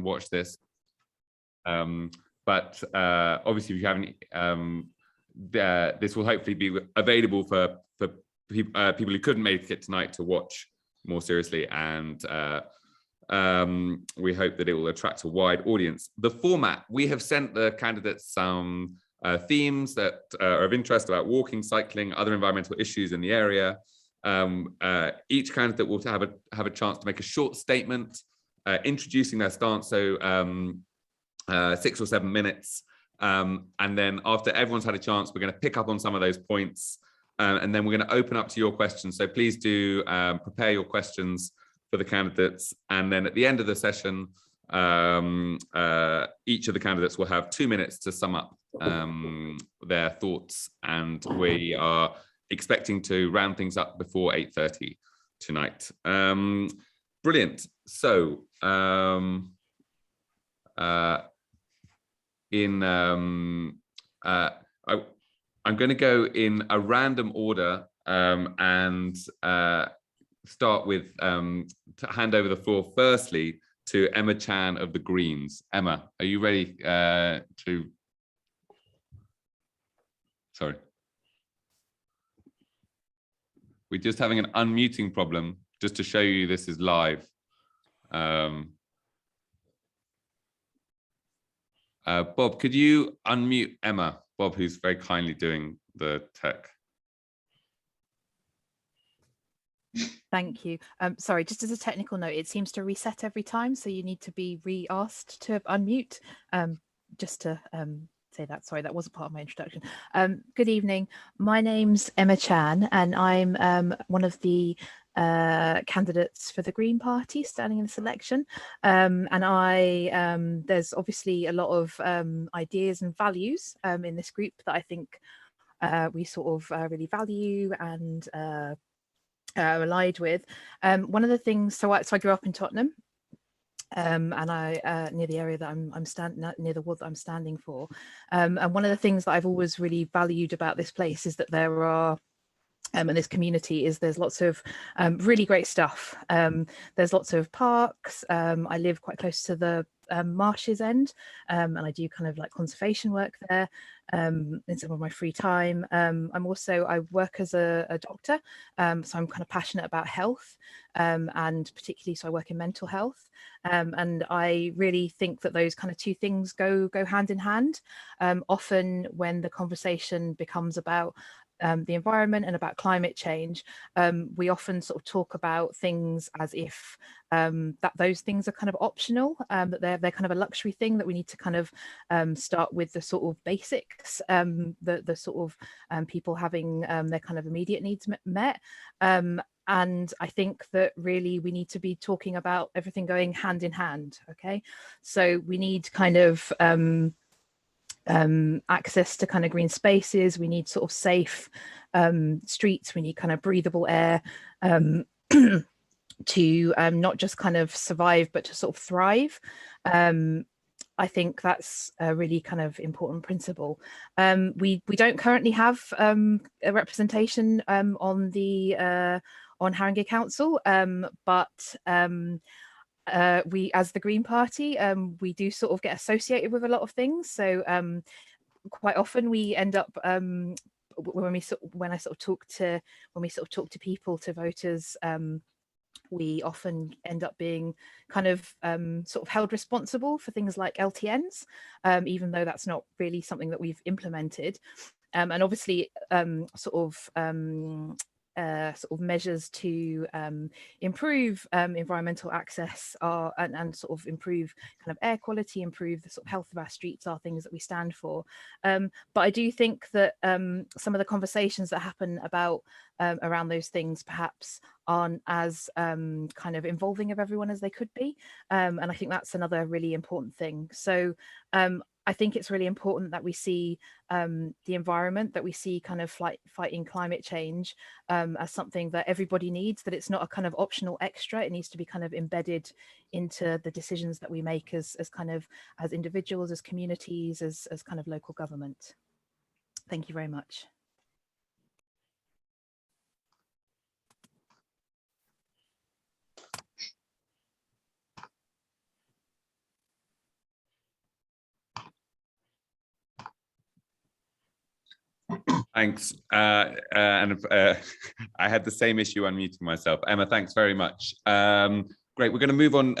watch this. But obviously, if you have any, this will hopefully be available for people who couldn't make it tonight to watch more seriously, and we hope that it will attract a wide audience. The format, we have sent the candidates some themes that are of interest about walking, cycling, other environmental issues in the area. Each candidate will have a chance to make a short statement introducing their stance, so 6 or 7 minutes, and then after everyone's had a chance, we're going to pick up on some of those points, and then we're going to open up to your questions. So please do prepare your questions for the candidates, and then at the end of the session, each of the candidates will have 2 minutes to sum up their thoughts, and we are expecting to round things up before 8:30 tonight. Brilliant. So I'm going to go in a random order and start with to hand over the floor firstly to Emma Chan of the Greens. Emma, are you ready to? Sorry. We're just having an unmuting problem, just to show you this is live. Bob, could you unmute Emma? Bob, who's very kindly doing the tech. Thank you. Sorry, just as a technical note, it seems to reset every time, so you need to be re-asked to unmute. Just to say that, sorry, that wasn't part of my introduction. Good evening, my name's Emma Chan, and I'm one of the candidates for the Green Party standing in this election, and there's obviously a lot of ideas and values in this group that I think we sort of really value and allied with. One of the things, so I grew up in Tottenham, and I near the area that I'm standing near the ward that I'm standing for, and one of the things that I've always really valued about this place is that there are and this community is there's lots of really great stuff. There's lots of parks. I live quite close to the Marshes End, and I do kind of like conservation work there in some of my free time. I work as a doctor, so I'm kind of passionate about health, and particularly so I work in mental health, and I really think that those kind of two things go hand in hand. Often when the conversation becomes about the environment and about climate change, we often sort of talk about things as if that those things are kind of optional, that they're kind of a luxury thing, that we need to kind of start with the sort of basics, the sort of people having their kind of immediate needs met. And I think that really we need to be talking about everything going hand in hand. Okay, so we need kind of access to kind of green spaces, we need sort of safe streets, we need kind of breathable air to not just kind of survive but to sort of thrive. I think that's a really kind of important principle. We don't currently have a representation on Haringey Council, but we, as the Green Party, we do sort of get associated with a lot of things. So quite often we end up when we sort of talk to people, to voters, we often end up being kind of sort of held responsible for things like LTNs, even though that's not really something that we've implemented. And obviously sort of measures to improve environmental access and sort of improve kind of air quality, improve the sort of health of our streets are things that we stand for. But I do think that some of the conversations that happen about around those things perhaps aren't as kind of involving of everyone as they could be. And I think that's another really important thing. So I think it's really important that we see the environment, that we see kind of fighting climate change as something that everybody needs, that it's not a kind of optional extra. It needs to be kind of embedded into the decisions that we make as individuals, as communities, as kind of local government. Thank you very much. Thanks. I had the same issue unmuting myself. Emma, thanks very much. Great. We're going to move on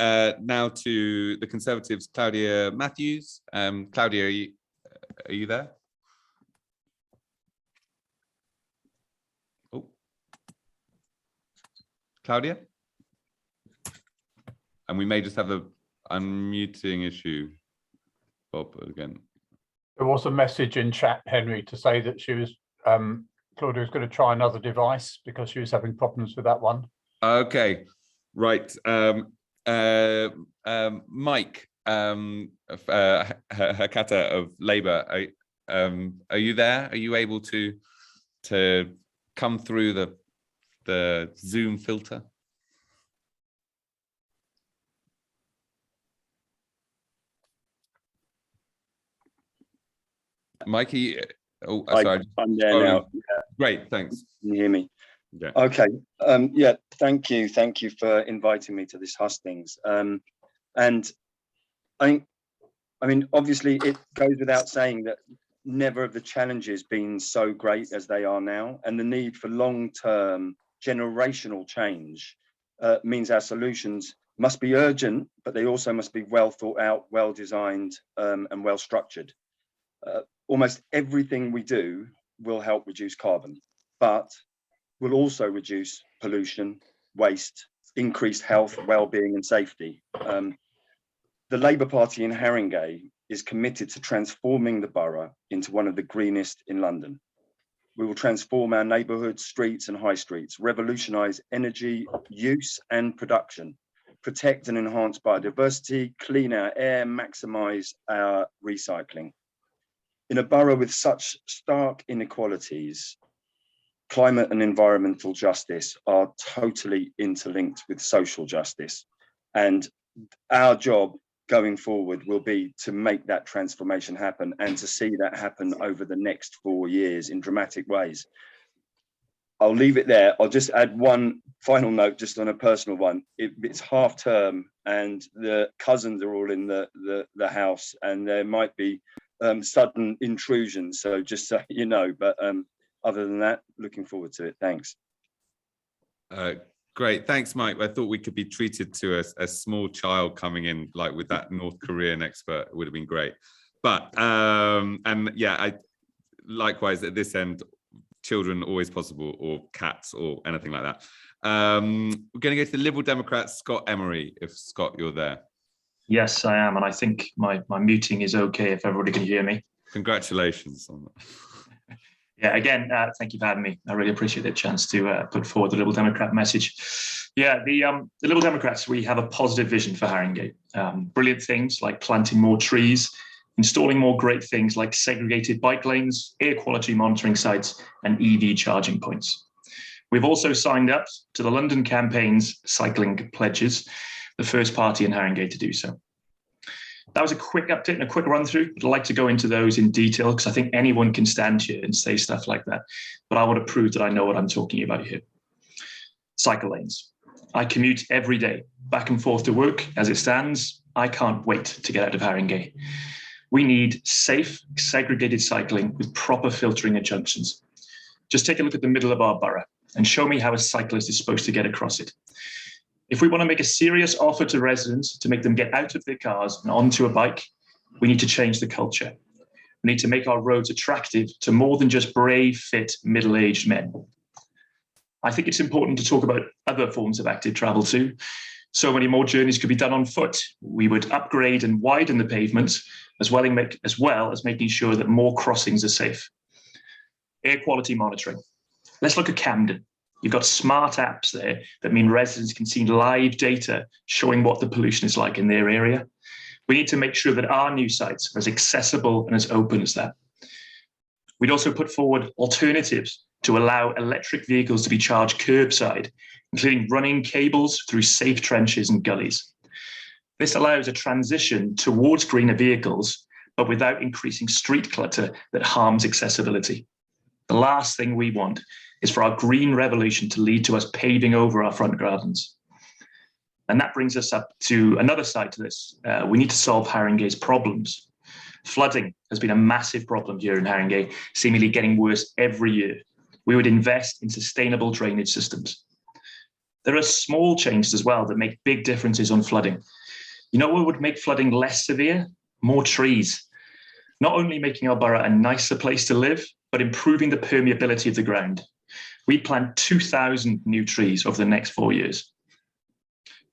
now to the Conservatives, Claudia Matthews. Claudia, are you there? Oh, Claudia? And we may just have an unmuting issue. Bob again. There was a message in chat, Henry, to say that she was Claudia was going to try another device because she was having problems with that one. Okay, right. Mike, Hakata of Labour, are you there? Are you able to come through the Zoom filter? Mikey, sorry. I'm there now. Yeah. Great, thanks. Can you hear me? Yeah. Okay. Yeah. Thank you for inviting me to this hustings. And I mean, obviously, it goes without saying that never have the challenges been so great as they are now, and the need for long-term generational change means our solutions must be urgent, but they also must be well thought out, well designed, and well structured. Almost everything we do will help reduce carbon, but will also reduce pollution, waste, increased health, well-being and safety. The Labour Party in Haringey is committed to transforming the borough into one of the greenest in London. We will transform our neighbourhoods, streets and high streets, revolutionise energy use and production, protect and enhance biodiversity, clean our air, maximise our recycling. In a borough with such stark inequalities, climate and environmental justice are totally interlinked with social justice. And our job going forward will be to make that transformation happen and to see that happen over the next 4 years in dramatic ways. I'll leave it there. I'll just add one final note, just on a personal one. It's half term and the cousins are all in the house, and there might be sudden intrusion, so just so you know, but other than that, looking forward to it. Thanks. Great, thanks, Mike. I thought we could be treated to a small child coming in, like with that North Korean expert. It would have been great. But and yeah, likewise at this end, children always possible, or cats or anything like that. We're going to go to the Liberal Democrat, Scott Emery, if Scott, you're there. Yes, I am, and I think my muting is okay if everybody can hear me. Congratulations on that. Yeah, again, thank you for having me. I really appreciate the chance to put forward the Liberal Democrat message. Yeah, the Liberal Democrats, we have a positive vision for Haringey. Brilliant things like planting more trees, installing more great things like segregated bike lanes, air quality monitoring sites, and EV charging points. We've also signed up to the London campaign's cycling pledges, the first party in Haringey to do so. That was a quick update and a quick run through. I'd like to go into those in detail because I think anyone can stand here and say stuff like that, but I want to prove that I know what I'm talking about here. Cycle lanes. I commute every day back and forth to work. As it stands, I can't wait to get out of Haringey. We need safe, segregated cycling with proper filtering at junctions. Just take a look at the middle of our borough and show me how a cyclist is supposed to get across it. If we want to make a serious offer to residents to make them get out of their cars and onto a bike, we need to change the culture. We need to make our roads attractive to more than just brave, fit, middle-aged men. I think it's important to talk about other forms of active travel too. So many more journeys could be done on foot. We would upgrade and widen the pavements, as well as making sure that more crossings are safe. Air quality monitoring. Let's look at Camden. You've got smart apps there that mean residents can see live data showing what the pollution is like in their area. We need to make sure that our new sites are as accessible and as open as that. We'd also put forward alternatives to allow electric vehicles to be charged curbside, including running cables through safe trenches and gullies. This allows a transition towards greener vehicles, but without increasing street clutter that harms accessibility. The last thing we want is for our green revolution to lead to us paving over our front gardens. And that brings us up to another side to this. We need to solve Haringey's problems. Flooding has been a massive problem here in Haringey, seemingly getting worse every year. We would invest in sustainable drainage systems. There are small changes as well that make big differences on flooding. You know what would make flooding less severe? More trees. Not only making our borough a nicer place to live, but improving the permeability of the ground. We'd plant 2,000 new trees over the next 4 years.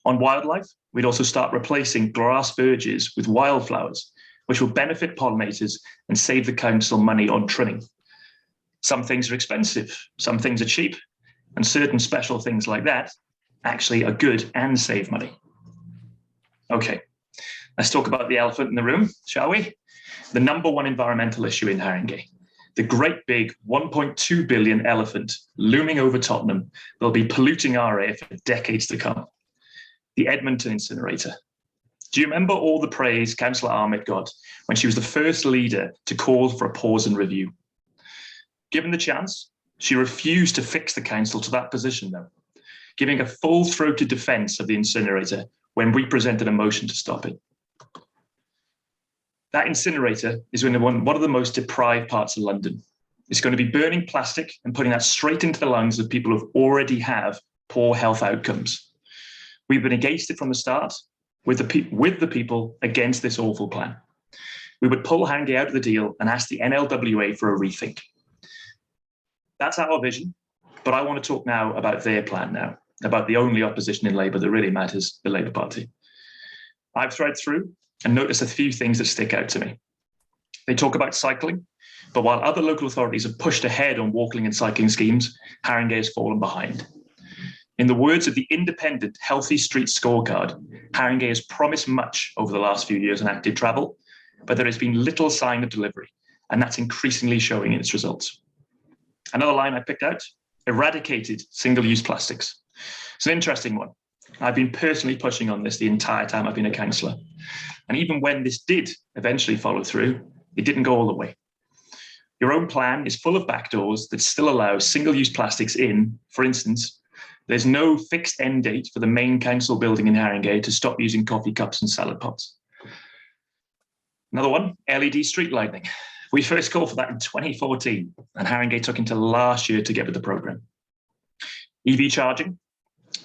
On wildlife, we'd also start replacing grass verges with wildflowers, which will benefit pollinators and save the council money on trimming. Some things are expensive, some things are cheap, and certain special things like that actually are good and save money. Okay, let's talk about the elephant in the room, shall we? The number one environmental issue in Haringey. The great big 1.2 billion elephant looming over Tottenham will be polluting our air for decades to come. The Edmonton incinerator. Do you remember all the praise Councillor Ahmed got when she was the first leader to call for a pause and review? Given the chance, she refused to fix the council to that position though, giving a full-throated defence of the incinerator when we presented a motion to stop it. That incinerator is in one of the most deprived parts of London. It's going to be burning plastic and putting that straight into the lungs of people who already have poor health outcomes. We've been against it from the start, with the people against this awful plan. We would pull Haringey out of the deal and ask the NLWA for a rethink. That's our vision, but I want to talk now about their plan now, about the only opposition in Labour that really matters, the Labour Party. I've thread through and noticed a few things that stick out to me. They talk about cycling, but while other local authorities have pushed ahead on walking and cycling schemes, Haringey has fallen behind. In the words of the independent Healthy Street Scorecard, Haringey has promised much over the last few years on active travel, but there has been little sign of delivery, and that's increasingly showing in its results. Another line I picked out, eradicated single-use plastics. It's an interesting one. I've been personally pushing on this the entire time I've been a councillor. And even when this did eventually follow through, it didn't go all the way. Your own plan is full of backdoors that still allow single-use plastics in. For instance, there's no fixed end date for the main council building in Haringey to stop using coffee cups and salad pots. Another one, LED street lighting. We first called for that in 2014, and Haringey took until last year to get with the programme. EV charging.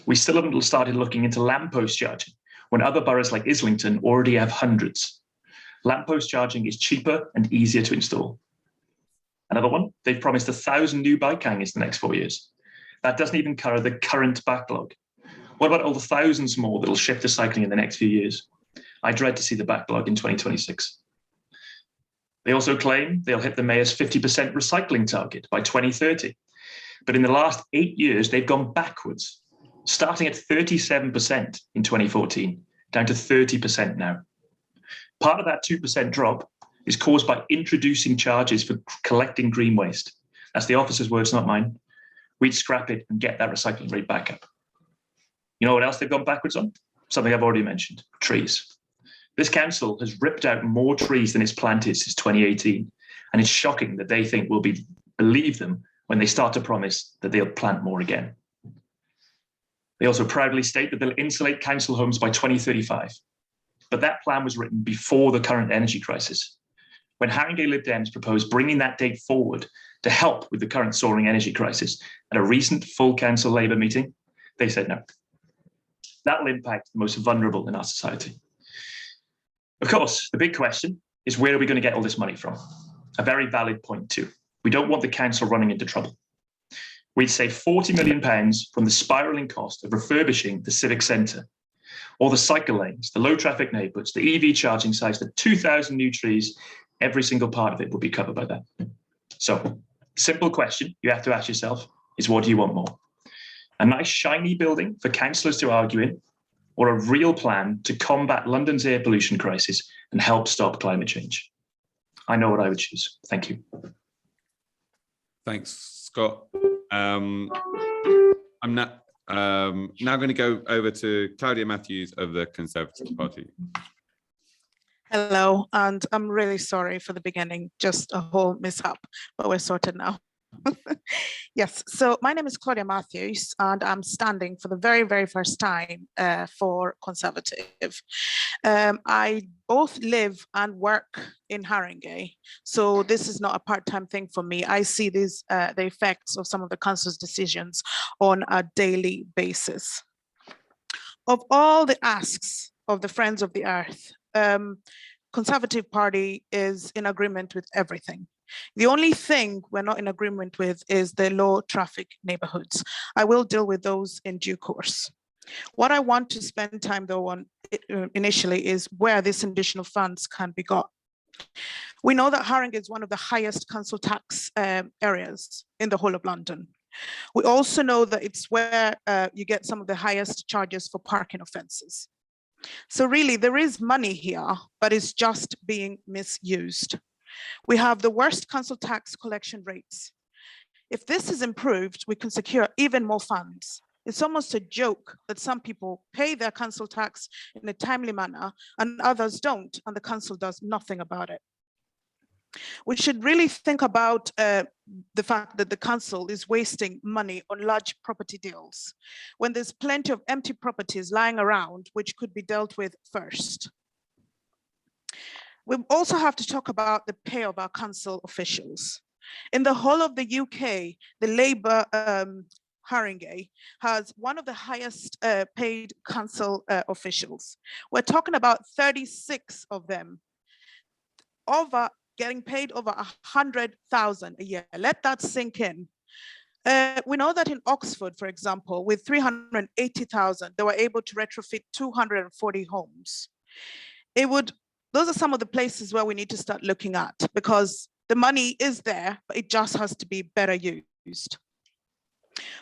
We still haven't started looking into lamppost charging, when other boroughs like Islington already have hundreds. Lamppost charging is cheaper and easier to install. Another one, they've promised 1,000 new bike hangers in the next 4 years. That doesn't even cover the current backlog. What about all the thousands more that'll shift to cycling in the next few years? I dread to see the backlog in 2026. They also claim they'll hit the mayor's 50% recycling target by 2030. But in the last 8 years, they've gone backwards, starting at 37% in 2014, down to 30% now. Part of that 2% drop is caused by introducing charges for collecting green waste. That's the officer's words, not mine. We'd scrap it and get that recycling rate back up. You know what else they've gone backwards on? Something I've already mentioned, trees. This council has ripped out more trees than it's planted since 2018. And it's shocking that they think we'll believe them when they start to promise that they'll plant more again. They also proudly state that they'll insulate council homes by 2035. But that plan was written before the current energy crisis. When Haringey LibDems proposed bringing that date forward to help with the current soaring energy crisis at a recent full council Labour meeting, they said no. That will impact the most vulnerable in our society. Of course, the big question is, where are we going to get all this money from? A very valid point too. We don't want the council running into trouble. We'd save £40 million from the spiralling cost of refurbishing the civic centre, or the cycle lanes, the low traffic neighbourhoods, the EV charging sites, the 2,000 new trees. Every single part of it will be covered by that. So, simple question you have to ask yourself is, what do you want more? A nice shiny building for councillors to argue in, or a real plan to combat London's air pollution crisis and help stop climate change? I know what I would choose. Thank you. Thanks, Scott. I'm now going to go over to Claudia Matthews of the Conservative Party. Hello, and I'm really sorry for the beginning, just a whole mishap, but we're sorted now. Yes, so my name is Claudia Matthews, and I'm standing for the very, very first time for Conservative. I both live and work in Haringey, so this is not a part-time thing for me. I see these the effects of some of the council's decisions on a daily basis. Of all the asks of the Friends of the Earth, Conservative Party is in agreement with everything. The only thing we're not in agreement with is the low traffic neighborhoods. I will deal with those in due course. What I want to spend time though on initially is where these additional funds can be got. We know that Haringey is one of the highest council tax areas in the whole of London. We also know that it's where you get some of the highest charges for parking offences. So really there is money here, but it's just being misused. We have the worst council tax collection rates. If this is improved, we can secure even more funds. It's almost a joke that some people pay their council tax in a timely manner and others don't, and the council does nothing about it. We should really think about the fact that the council is wasting money on large property deals when there's plenty of empty properties lying around which could be dealt with first. We also have to talk about the pay of our council officials. In the whole of the UK, the Labour Haringey has one of the highest paid council officials. We're talking about 36 of them, getting paid over 100,000 a year. Let that sink in. We know that in Oxford, for example, with 380,000, they were able to retrofit 240 homes. Those are some of the places where we need to start looking at, because the money is there, but it just has to be better used.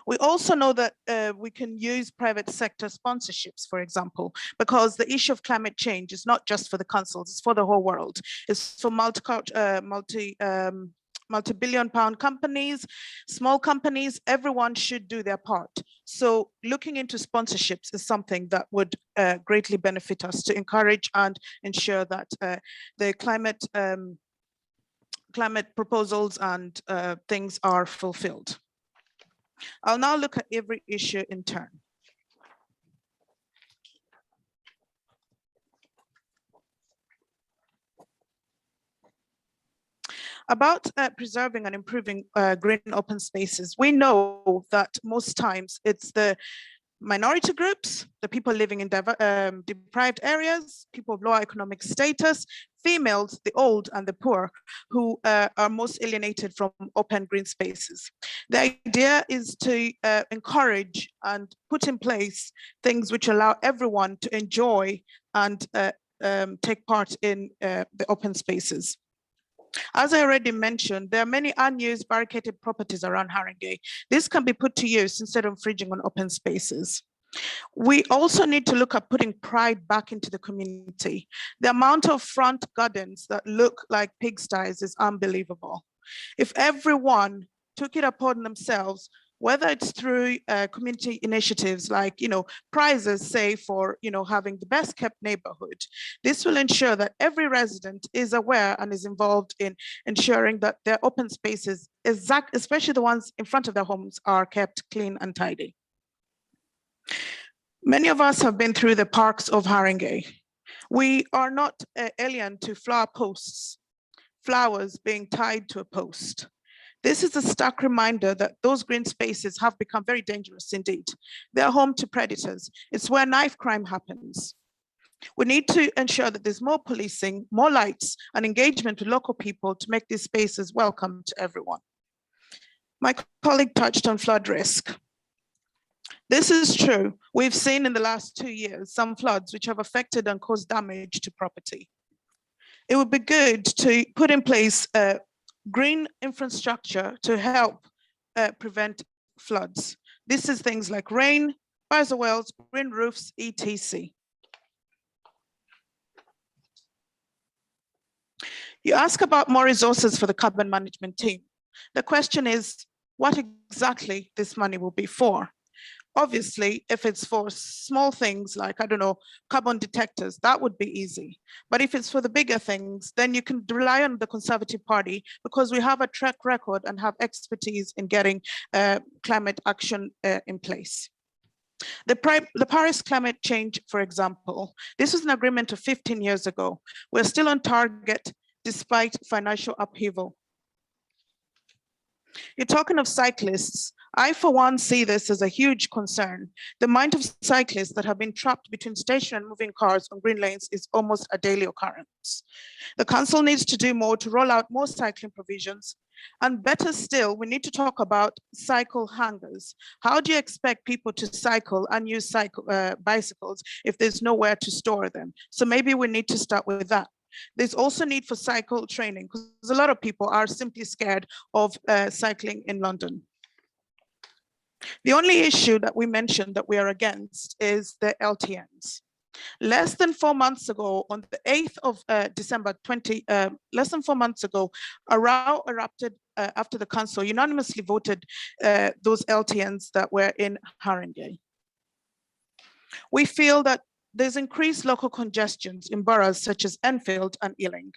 We also know that we can use private sector sponsorships, for example, because the issue of climate change is not just for the councils, it's for the whole world. It's for multi-billion pound companies, small companies, everyone should do their part. So looking into sponsorships is something that would greatly benefit us to encourage and ensure that the climate proposals and things are fulfilled. I'll now look at every issue in turn. About preserving and improving green open spaces, we know that most times it's the minority groups, the people living in deprived areas, people of low economic status, females, the old and the poor, who are most alienated from open green spaces. The idea is to encourage and put in place things which allow everyone to enjoy and take part in the open spaces. As I already mentioned, there are many unused barricaded properties around Haringey. This can be put to use instead of infringing on open spaces. We also need to look at putting pride back into the community. The amount of front gardens that look like pigsties is unbelievable. If everyone took it upon themselves, whether it's through community initiatives like, prizes, say, for, having the best kept neighborhood, this will ensure that every resident is aware and is involved in ensuring that their open spaces, especially the ones in front of their homes, are kept clean and tidy. Many of us have been through the parks of Haringey. We are not alien to flower posts, flowers being tied to a post. This is a stark reminder that those green spaces have become very dangerous indeed. They're home to predators. It's where knife crime happens. We need to ensure that there's more policing, more lights, and engagement with local people to make these spaces welcome to everyone. My colleague touched on flood risk. This is true. We've seen in the last 2 years some floods which have affected and caused damage to property. It would be good to put in place green infrastructure to help prevent floods. This is things like rain, bioswales, green roofs, etc. You ask about more resources for the carbon management team. The question is what exactly this money will be for. Obviously, if it's for small things like, I don't know, carbon detectors, that would be easy. But if it's for the bigger things, then you can rely on the Conservative Party because we have a track record and have expertise in getting climate action in place. The Paris climate change, for example, this was an agreement of 15 years ago. We're still on target despite financial upheaval. You're talking of cyclists. I, for one, see this as a huge concern. The amount of cyclists that have been trapped between station and moving cars on green lanes is almost a daily occurrence. The council needs to do more to roll out more cycling provisions. And better still, we need to talk about cycle hangers. How do you expect people to cycle and use bicycles if there's nowhere to store them? So maybe we need to start with that. There's also need for cycle training because a lot of people are simply scared of cycling in London. The only issue that we mentioned that we are against is the LTNs. Less than 4 months ago, on the 8th of December, less than 4 months ago, a row erupted after the council unanimously voted those LTNs that were in Haringey. We feel that there's increased local congestions in boroughs such as Enfield and Ealing.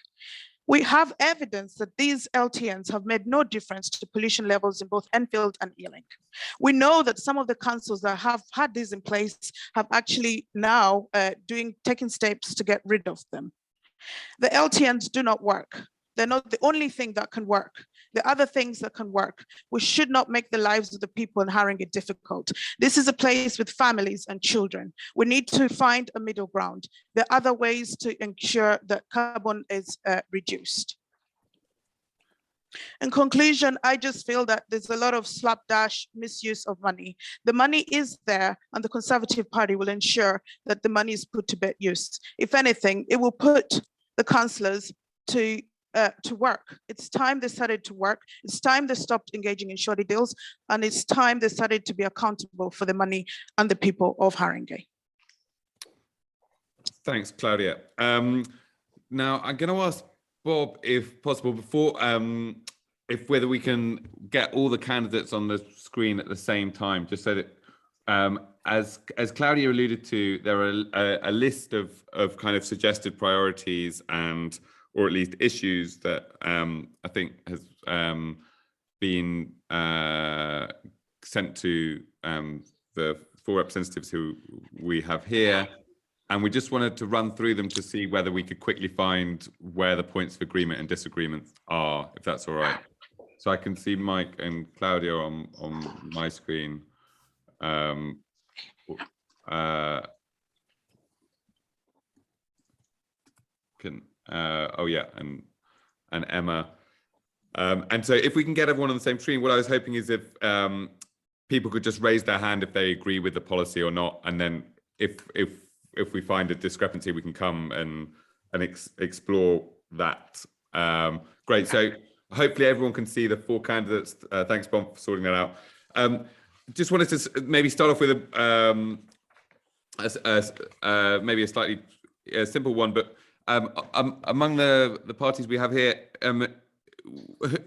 We have evidence that these LTNs have made no difference to pollution levels in both Enfield and Ealing. We know that some of the councils that have had these in place have actually now taken steps to get rid of them. The LTNs do not work. They're not the only thing that can work. The other things that can work. We should not make the lives of the people in Haringey difficult. This is a place with families and children. We need to find a middle ground. There are other ways to ensure that carbon is reduced. In conclusion, I just feel that there's a lot of slapdash misuse of money. The money is there and the Conservative Party will ensure that the money is put to better use. If anything, it will put the councillors to work. It's time they started to work. It's time they stopped engaging in shoddy deals, and it's time they started to be accountable for the money and the people of Haringey. Thanks, Claudia. Now I'm going to ask Bob, if possible, before whether we can get all the candidates on the screen at the same time, just so that as Claudia alluded to, there are a list of kind of suggested priorities or at least issues that I think has been sent to the 4 representatives who we have here. And we just wanted to run through them to see whether we could quickly find where the points of agreement and disagreement are, if that's all right. So I can see Mike and Claudia on my screen. Oh yeah, and Emma. And so if we can get everyone on the same screen, what I was hoping is if people could just raise their hand if they agree with the policy or not, and then if we find a discrepancy, we can come and explore that. Great. So hopefully everyone can see the 4 candidates. Thanks, Bob, for sorting that out. Just wanted to maybe start off with maybe a slightly simple one, but among the parties we have here,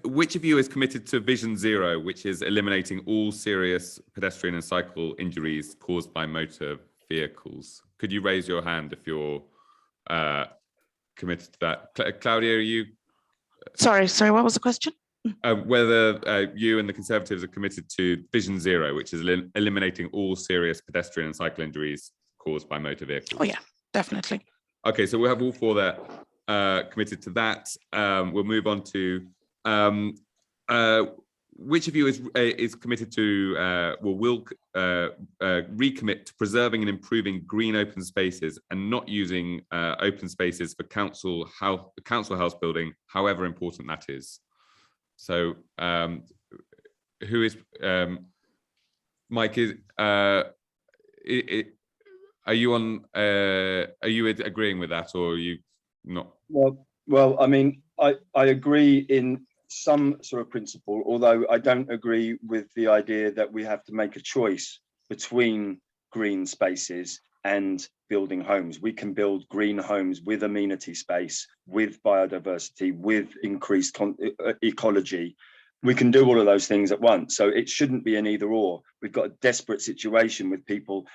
which of you is committed to Vision Zero, which is eliminating all serious pedestrian and cycle injuries caused by motor vehicles? Could you raise your hand if you're committed to that? Claudia, are you? Sorry, what was the question? Whether you and the Conservatives are committed to Vision Zero, which is eliminating all serious pedestrian and cycle injuries caused by motor vehicles. Oh yeah, definitely. Okay, so we'll have all 4 there committed to that. We'll move on to which of you is committed to will recommit to preserving and improving green open spaces and not using open spaces for council house building, however important that is. So who is Mike? Are you agreeing with that, or are you not? Well, I mean, I agree in some sort of principle, although I don't agree with the idea that we have to make a choice between green spaces and building homes. We can build green homes with amenity space, with biodiversity, with increased ecology, we can do all of those things at once. So it shouldn't be an either or. We've got a desperate situation with people,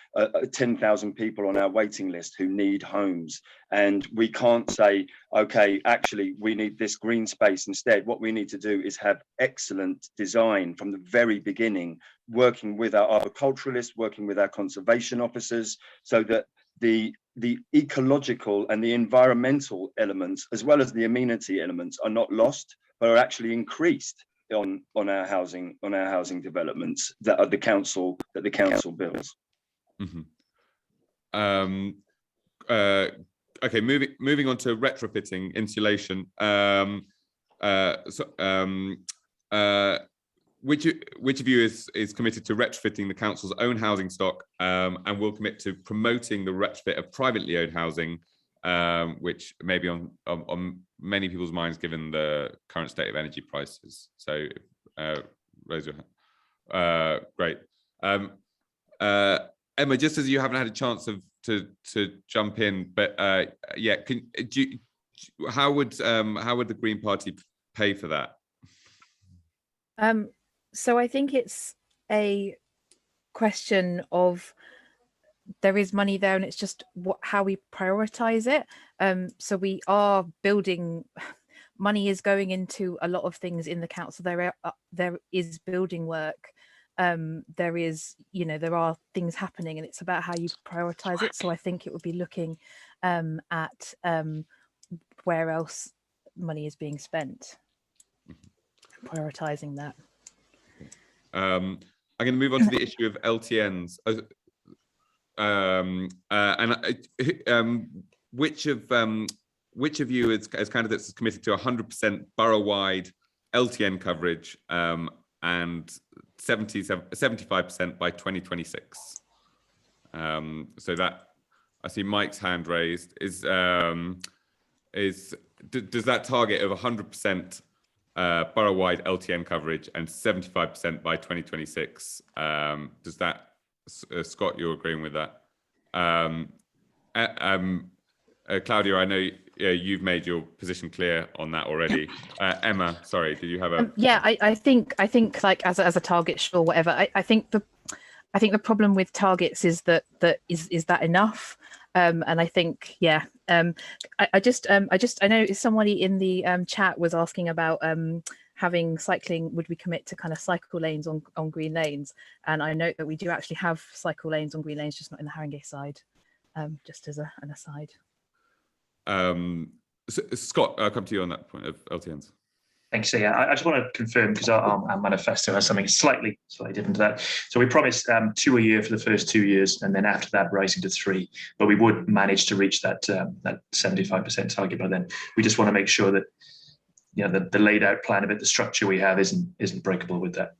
10,000 people on our waiting list who need homes. And we can't say, okay, actually, we need this green space instead. What we need to do is have excellent design from the very beginning, working with our arboriculturalists, working with our conservation officers, so that the ecological and the environmental elements, as well as the amenity elements, are not lost, but are actually increased on our housing developments that are the council builds. Mm-hmm. Okay, moving on to retrofitting insulation. Which of you is committed to retrofitting the council's own housing stock and will commit to promoting the retrofit of privately owned housing, which may be on many people's minds given the current state of energy prices? So, raise your hand. Great. Emma, just as you haven't had a chance to jump in, but yeah, how would the Green Party pay for that? So I think it's a question of, there is money there and it's just how we prioritize it. So we are building, money is going into a lot of things in the council. There is building work. There is, there are things happening, and it's about how you prioritize it. So I think it would be looking at where else money is being spent, prioritizing that. I'm going to move on to the issue of LTNs. Which of you as candidates is committed to 100% borough-wide LTN coverage and 75% by 2026? So that, I see Mike's hand raised. Does that target of 100% borough-wide LTN coverage and 75% by 2026, does that, Scott, you're agreeing with that? Claudia, I know you've made your position clear on that already. Emma, sorry, did you have a? Yeah, I think like as a target, sure, whatever. I think the problem with targets is that is that enough? And I think, yeah, I know somebody in the chat was asking about having cycling. Would we commit to kind of cycle lanes on green lanes? And I note that we do actually have cycle lanes on green lanes, just not in the Haringey side. Just as an aside. So, Scott, I'll come to you on that point of LTNs. Thanks. So, yeah, I just want to confirm, because our manifesto has something slightly different to that. So we promised 2 a year for the first 2 years, and then after that rising to 3. But we would manage to reach that 75% target by then. We just want to make sure that the laid out plan of it, the structure we have, isn't breakable with that.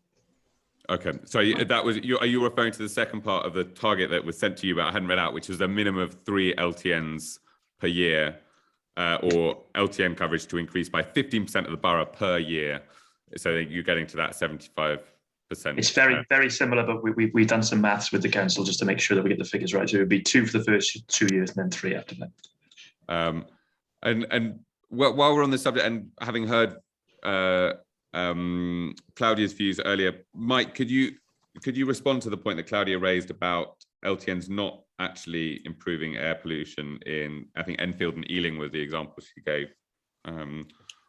Okay, so that was are you referring to the second part of the target that was sent to you, but I hadn't read out, which was a minimum of 3 LTNs per year, or LTN coverage to increase by 15% of the borough per year, so that you're getting to that 75%. It's very similar, but we've done some maths with the council just to make sure that we get the figures right. So it would be 2 for the first 2 years, and then 3 after that. And while we're on this subject, and having heard Claudia's views earlier, Mike, could you respond to the point that Claudia raised about LTNs not actually improving air pollution in, I think, Enfield and Ealing was the example she gave,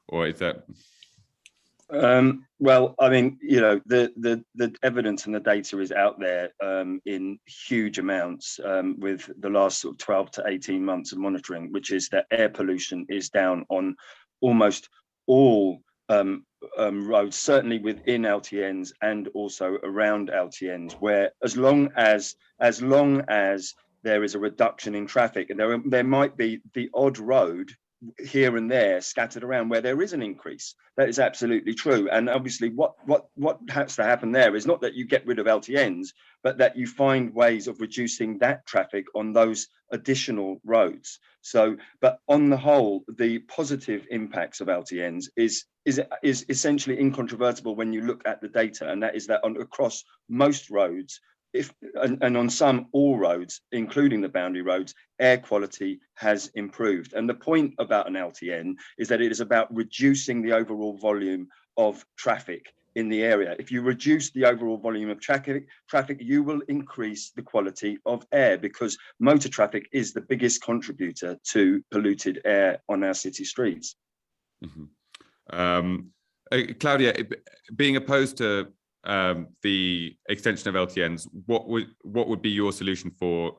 or is that? Well, I mean, the evidence and the data is out there in huge amounts with the last sort of 12 to 18 months of monitoring, which is that air pollution is down on almost all roads, certainly within LTNs and also around LTNs, where as long as there is a reduction in traffic, and there might be the odd road here and there scattered around where there is an increase. That is absolutely true. And obviously what has to happen there is not that you get rid of LTNs, but that you find ways of reducing that traffic on those additional roads. So, but on the whole, the positive impacts of LTNs is essentially incontrovertible when you look at the data, and that is that across most roads, and on some all roads, including the boundary roads, air quality has improved. And the point about an LTN is that it is about reducing the overall volume of traffic in the area. If you reduce the overall volume of traffic, you will increase the quality of air, because motor traffic is the biggest contributor to polluted air on our city streets. Claudia, being opposed to the extension of LTNs, what would be your solution for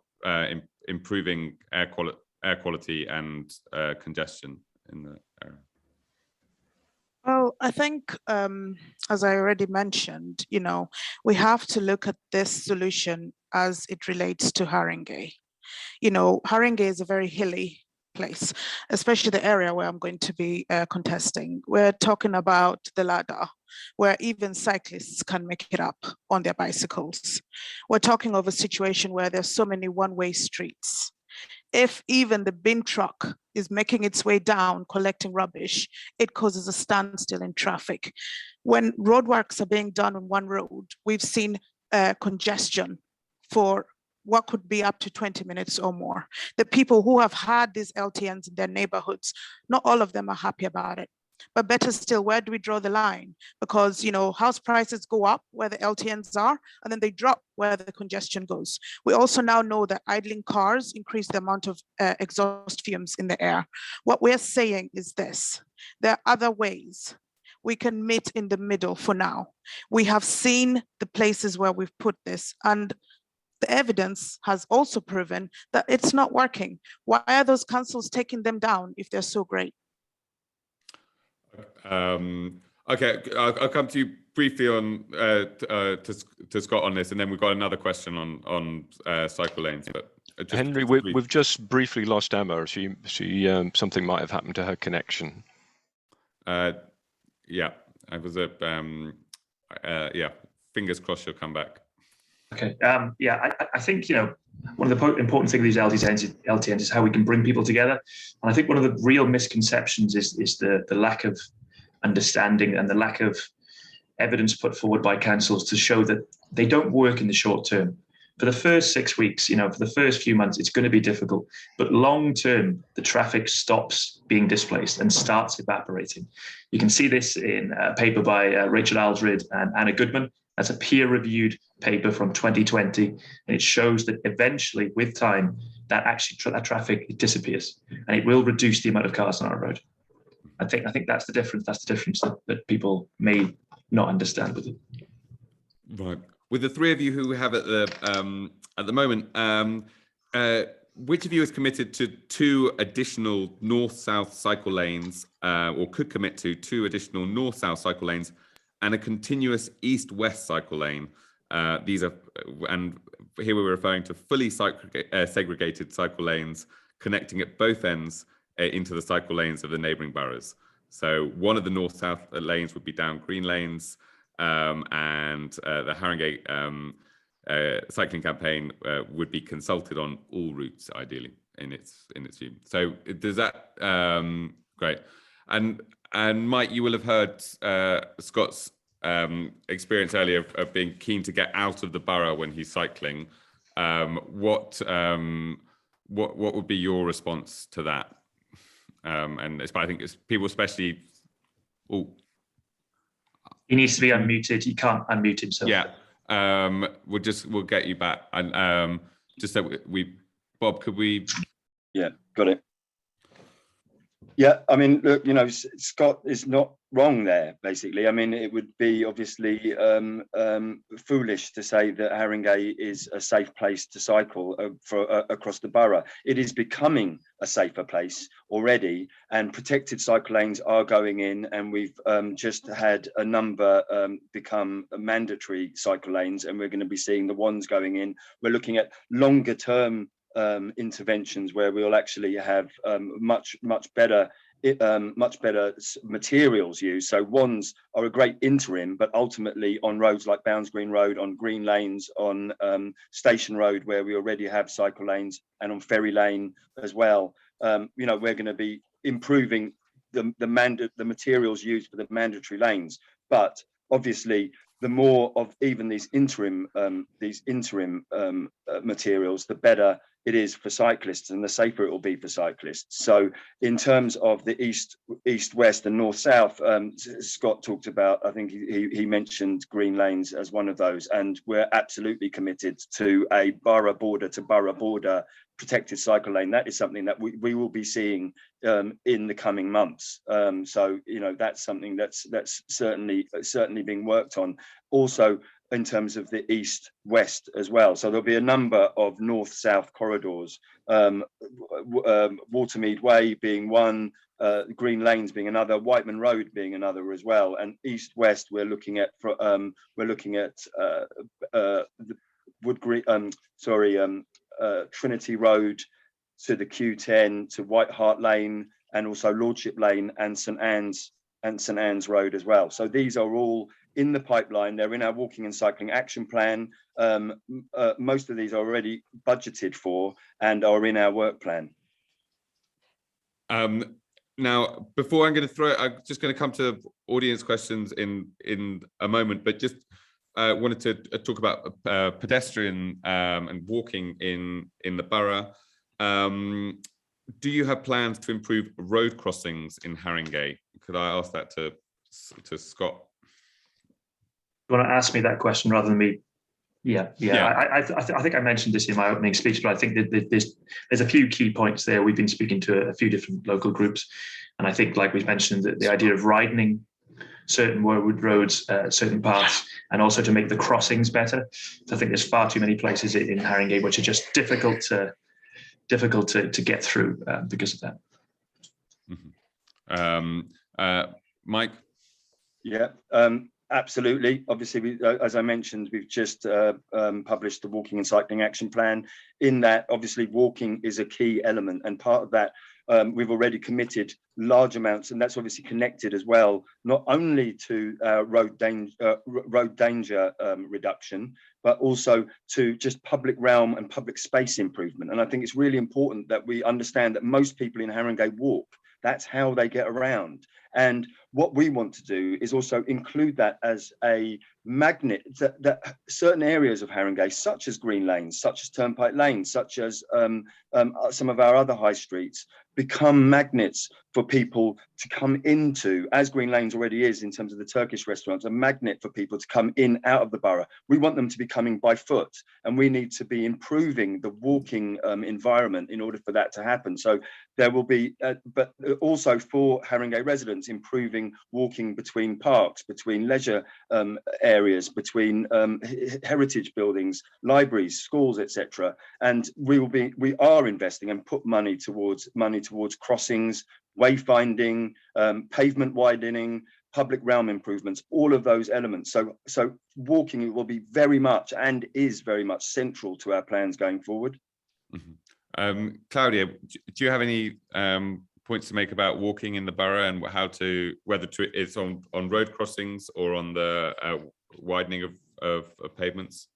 improving air quality and congestion in the area? Well, I think, as I already mentioned, we have to look at this solution as it relates to Haringey. Haringey is a very hilly place, especially the area where I'm going to be contesting. We're talking about the ladder, where even cyclists can make it up on their bicycles. We're talking of a situation where there's so many one-way streets. If even the bin truck is making its way down collecting rubbish, it causes a standstill in traffic. When roadworks are being done on one road, we've seen congestion for what could be up to 20 minutes or more. The people who have had these LTNs in their neighborhoods, not all of them are happy about it. But better still, where do we draw the line? Because, house prices go up where the LTNs are, and then they drop where the congestion goes. We also now know that idling cars increase the amount of exhaust fumes in the air. What we're saying is this: there are other ways we can meet in the middle for now. We have seen the places where we've put this, and the evidence has also proven that it's not working. Why are those councils taking them down if they're so great? Okay, I'll come to you briefly on to Scott on this, and then we've got another question on cycle lanes. But Henry, we've just briefly lost Emma. She something might have happened to her connection. Yeah, I was yeah. Fingers crossed she'll come back. Okay. Yeah, I think one of the important things with these LTNs is how we can bring people together. And I think one of the real misconceptions is the lack of understanding and the lack of evidence put forward by councils to show that they don't work in the short term. For the first 6 weeks, for the first few months, it's going to be difficult. But long term, the traffic stops being displaced and starts evaporating. You can see this in a paper by Rachel Aldred and Anna Goodman. That's a peer-reviewed paper from 2020, and it shows that eventually, with time, that traffic disappears, and it will reduce the amount of cars on our road. I think that's the difference. That's the difference that people may not understand with it. Right. With the three of you who we have at the moment, which of you is committed to 2 additional north-south cycle lanes, or could commit to 2 additional north-south cycle lanes, and a continuous east-west cycle lane? These are, and here we're referring to fully segregated cycle lanes connecting at both ends into the cycle lanes of the neighbouring boroughs. So one of the north-south lanes would be down Green Lanes, and the Haringey cycling campaign would be consulted on all routes, ideally, in its view. So does that great? And Mike, you will have heard Scott's experience earlier of being keen to get out of the borough when he's cycling. What would be your response to that? And I think it's people, especially. Oh, he needs to be unmuted. He can't unmute himself. Yeah, we'll get you back. And just so Bob, could we? Yeah, got it. Yeah, I mean, look, Scott is not wrong there, basically. I mean, it would be obviously foolish to say that Haringey is a safe place to cycle across the borough. It is becoming a safer place already, and protected cycle lanes are going in, and we've just had a number become mandatory cycle lanes, and we're going to be seeing the ones going in. We're looking at longer term interventions where we'll actually have much better materials used. So wands are a great interim, but ultimately on roads like Bounds Green Road, on Green Lanes, on Station Road, where we already have cycle lanes, and on Ferry Lane as well, we're going to be improving the materials used for the mandatory lanes. But obviously, the more of even these interim materials, the better it is for cyclists and the safer it will be for cyclists. So in terms of the east-west and north-south, Scott talked about, I think he mentioned green lanes as one of those, and we're absolutely committed to a borough border to borough border protected cycle lane. That is something that we will be seeing in the coming months. So, you know, that's something that's certainly being worked on. Also, in terms of the east-west as well. So there'll be a number of north-south corridors, Watermead Way being one, Green Lanes being another, Whiteman Road being another as well. And east-west, we're looking at the Trinity Road to the Q10 to White Hart Lane, and also Lordship Lane and St Anne's Road as well. So these are all in the pipeline. They're in our walking and cycling action plan. Most of these are already budgeted for and are in our work plan. Now, before I'm just going to come to audience questions in a moment, but just wanted to talk about pedestrian and walking in the borough. Do you have plans to improve road crossings in Haringey? Could I ask that to Scott? You want to ask me that question rather than me? Yeah. I think I mentioned this in my opening speech, but I think that there's a few key points there. We've been speaking to a few different local groups, and I think, like we've mentioned, the idea of widening certain roads, certain paths, and also to make the crossings better. So I think there's far too many places in Haringey which are just difficult to get through because of that. Mm-hmm. Mike? Yeah, absolutely. Obviously, as I mentioned, we've just published the walking and cycling action plan. In that, obviously, walking is a key element, and part of that, we've already committed large amounts, and that's obviously connected as well, not only to road danger reduction, but also to just public realm and public space improvement. And I think it's really important that we understand that most people in Haringey walk. That's how they get around. And what we want to do is also include that as a magnet, that certain areas of Haringey, such as Green Lanes, such as Turnpike Lanes, such as some of our other high streets, become magnets for people to come into, as Green Lanes already is in terms of the Turkish restaurants, a magnet for people to come in out of the borough. We want them to be coming by foot, and we need to be improving the walking environment in order for that to happen. So there will be, but also for Haringey residents, improving walking between parks, between leisure areas, between heritage buildings, libraries, schools, etc. And we are investing and put money towards crossings, wayfinding, pavement widening, public realm improvements, all of those elements. So walking will be very much and is very much central to our plans going forward. Mm-hmm. Claudia, do you have any points to make about walking in the borough and whether it's on road crossings or on the widening of pavements?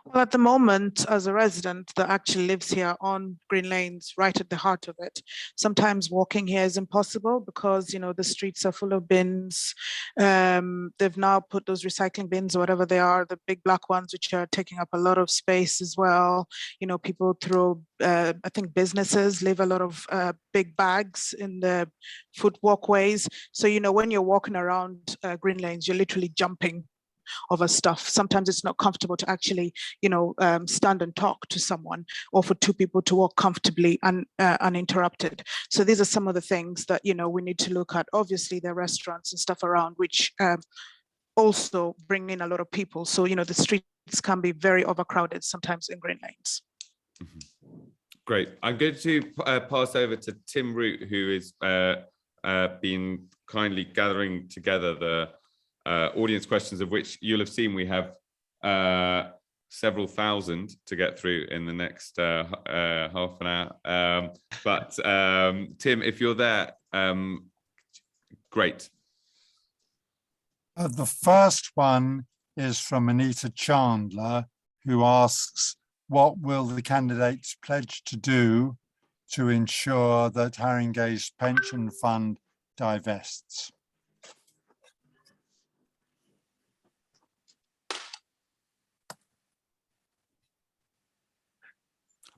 Well, at the moment, as a resident that actually lives here on Green Lanes, right at the heart of it, sometimes walking here is impossible because, you know, the streets are full of bins. They've now put those recycling bins, or whatever they are, the big black ones, which are taking up a lot of space as well. You know, people throw, I think businesses leave a lot of big bags in the foot walkways. So, you know, when you're walking around Green Lanes, you're literally jumping over stuff. Sometimes it's not comfortable to actually, you know, stand and talk to someone, or for two people to walk comfortably and uninterrupted. So these are some of the things that, you know, we need to look at. Obviously, there are restaurants and stuff around which also bring in a lot of people. So, you know, the streets can be very overcrowded sometimes in Green Lanes. Mm-hmm. Great. I'm going to pass over to Tim Root, who is been kindly gathering together the audience questions, of which you'll have seen we have several thousand to get through in the next half an hour. But Tim, if you're there, great. The first one is from Anita Chandler, who asks, what will the candidates pledge to do to ensure that Haringey's pension fund divests?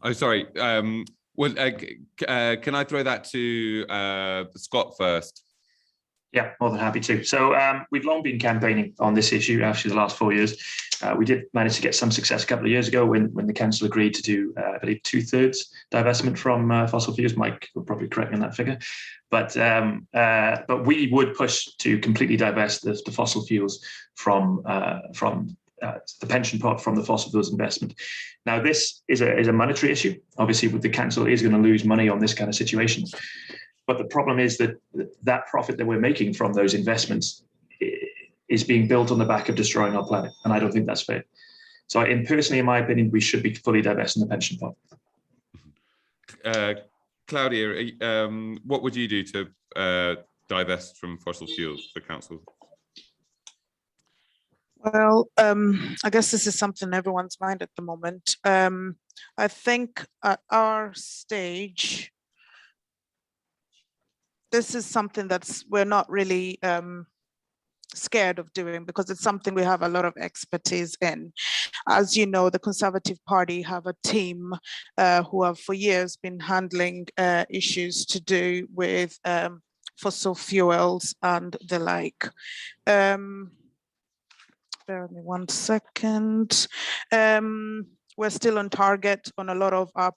Oh, sorry. Can I throw that to Scott first? Yeah, more than happy to. So we've long been campaigning on this issue, actually the last 4 years. We did manage to get some success a couple of years ago when the council agreed to do, I believe, 2/3 divestment from fossil fuels. Mike will probably correct me on that figure. But we would push to completely divest the fossil fuels from the pension pot from the fossil fuels investment. Now, this is a monetary issue. Obviously, the council is going to lose money on this kind of situation. But the problem is that profit that we're making from those investments is being built on the back of destroying our planet. And I don't think that's fair. So personally, in my opinion, we should be fully divesting the pension pot. Claudia, what would you do to divest from fossil fuels for council? Well, I guess this is something in everyone's mind at the moment. I think at our stage, this is something we're not really scared of doing because it's something we have a lot of expertise in. As you know, the Conservative Party have a team who have for years been handling issues to do with fossil fuels and the like. Bear with me 1 second. We're still on target on a lot of our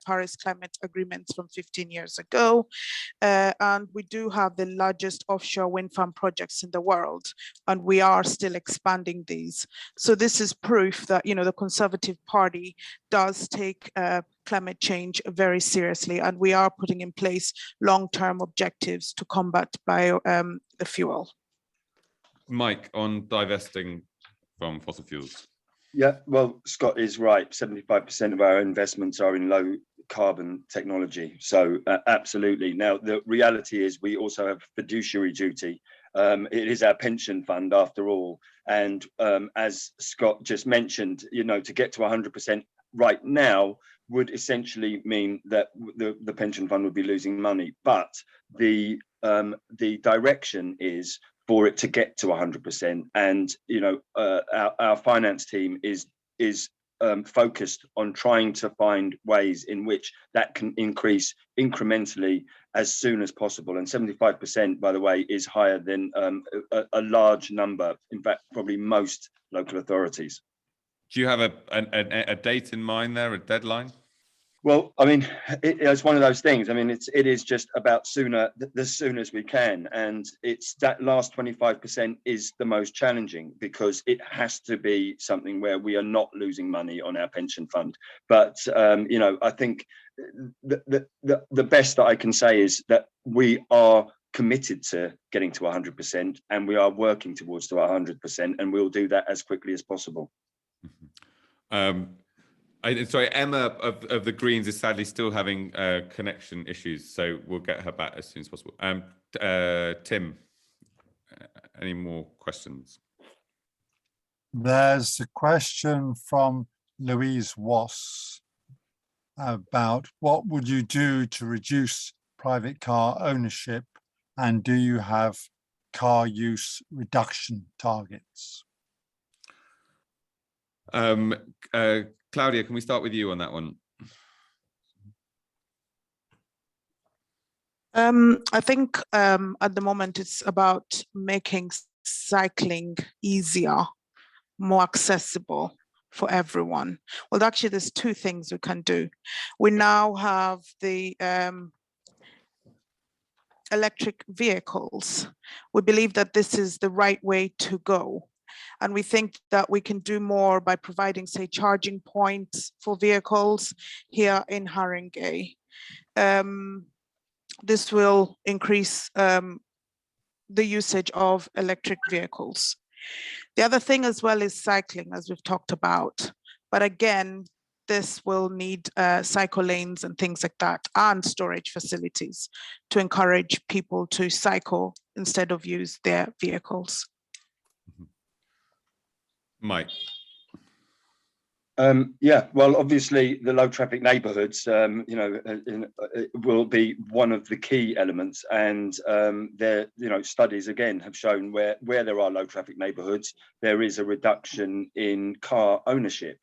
Paris climate agreements from 15 years ago. And we do have the largest offshore wind farm projects in the world, and we are still expanding these. So this is proof that, you know, the Conservative Party does take climate change very seriously, and we are putting in place long-term objectives to combat the fuel. Mike, on divesting from fossil fuels. Yeah, well, Scott is right. 75% of our investments are in low carbon technology. So absolutely. Now, the reality is we also have fiduciary duty. It is our pension fund after all. And as Scott just mentioned, you know, to get to 100% right now would essentially mean that the pension fund would be losing money. But the direction is for it to get to 100%, and you know, our finance team is focused on trying to find ways in which that can increase incrementally as soon as possible. And 75%, by the way, is higher than a large number. In fact, probably most local authorities. Do you have a date in mind there, a deadline? Well, I mean, it's one of those things. I mean, it is just about as soon as we can. And it's that last 25% is the most challenging because it has to be something where we are not losing money on our pension fund. But, you know, I think the best that I can say is that we are committed to getting to 100% and we are working towards to 100%, and we'll do that as quickly as possible. Sorry, Emma of the Greens is sadly still having connection issues, so we'll get her back as soon as possible. Tim, any more questions? There's a question from Louise Wass about what would you do to reduce private car ownership, and do you have car use reduction targets? Claudia, can we start with you on that one? I think at the moment it's about making cycling easier, more accessible for everyone. Well, actually, there's two things we can do. We now have the electric vehicles. We believe that this is the right way to go. And we think that we can do more by providing, say, charging points for vehicles here in Haringey. This will increase the usage of electric vehicles. The other thing as well is cycling, as we've talked about. But again, this will need cycle lanes and things like that, and storage facilities to encourage people to cycle instead of use their vehicles. Mike. Yeah, well, obviously the low traffic neighbourhoods, you know, will be one of the key elements, and there, you know, studies again have shown where there are low traffic neighbourhoods, there is a reduction in car ownership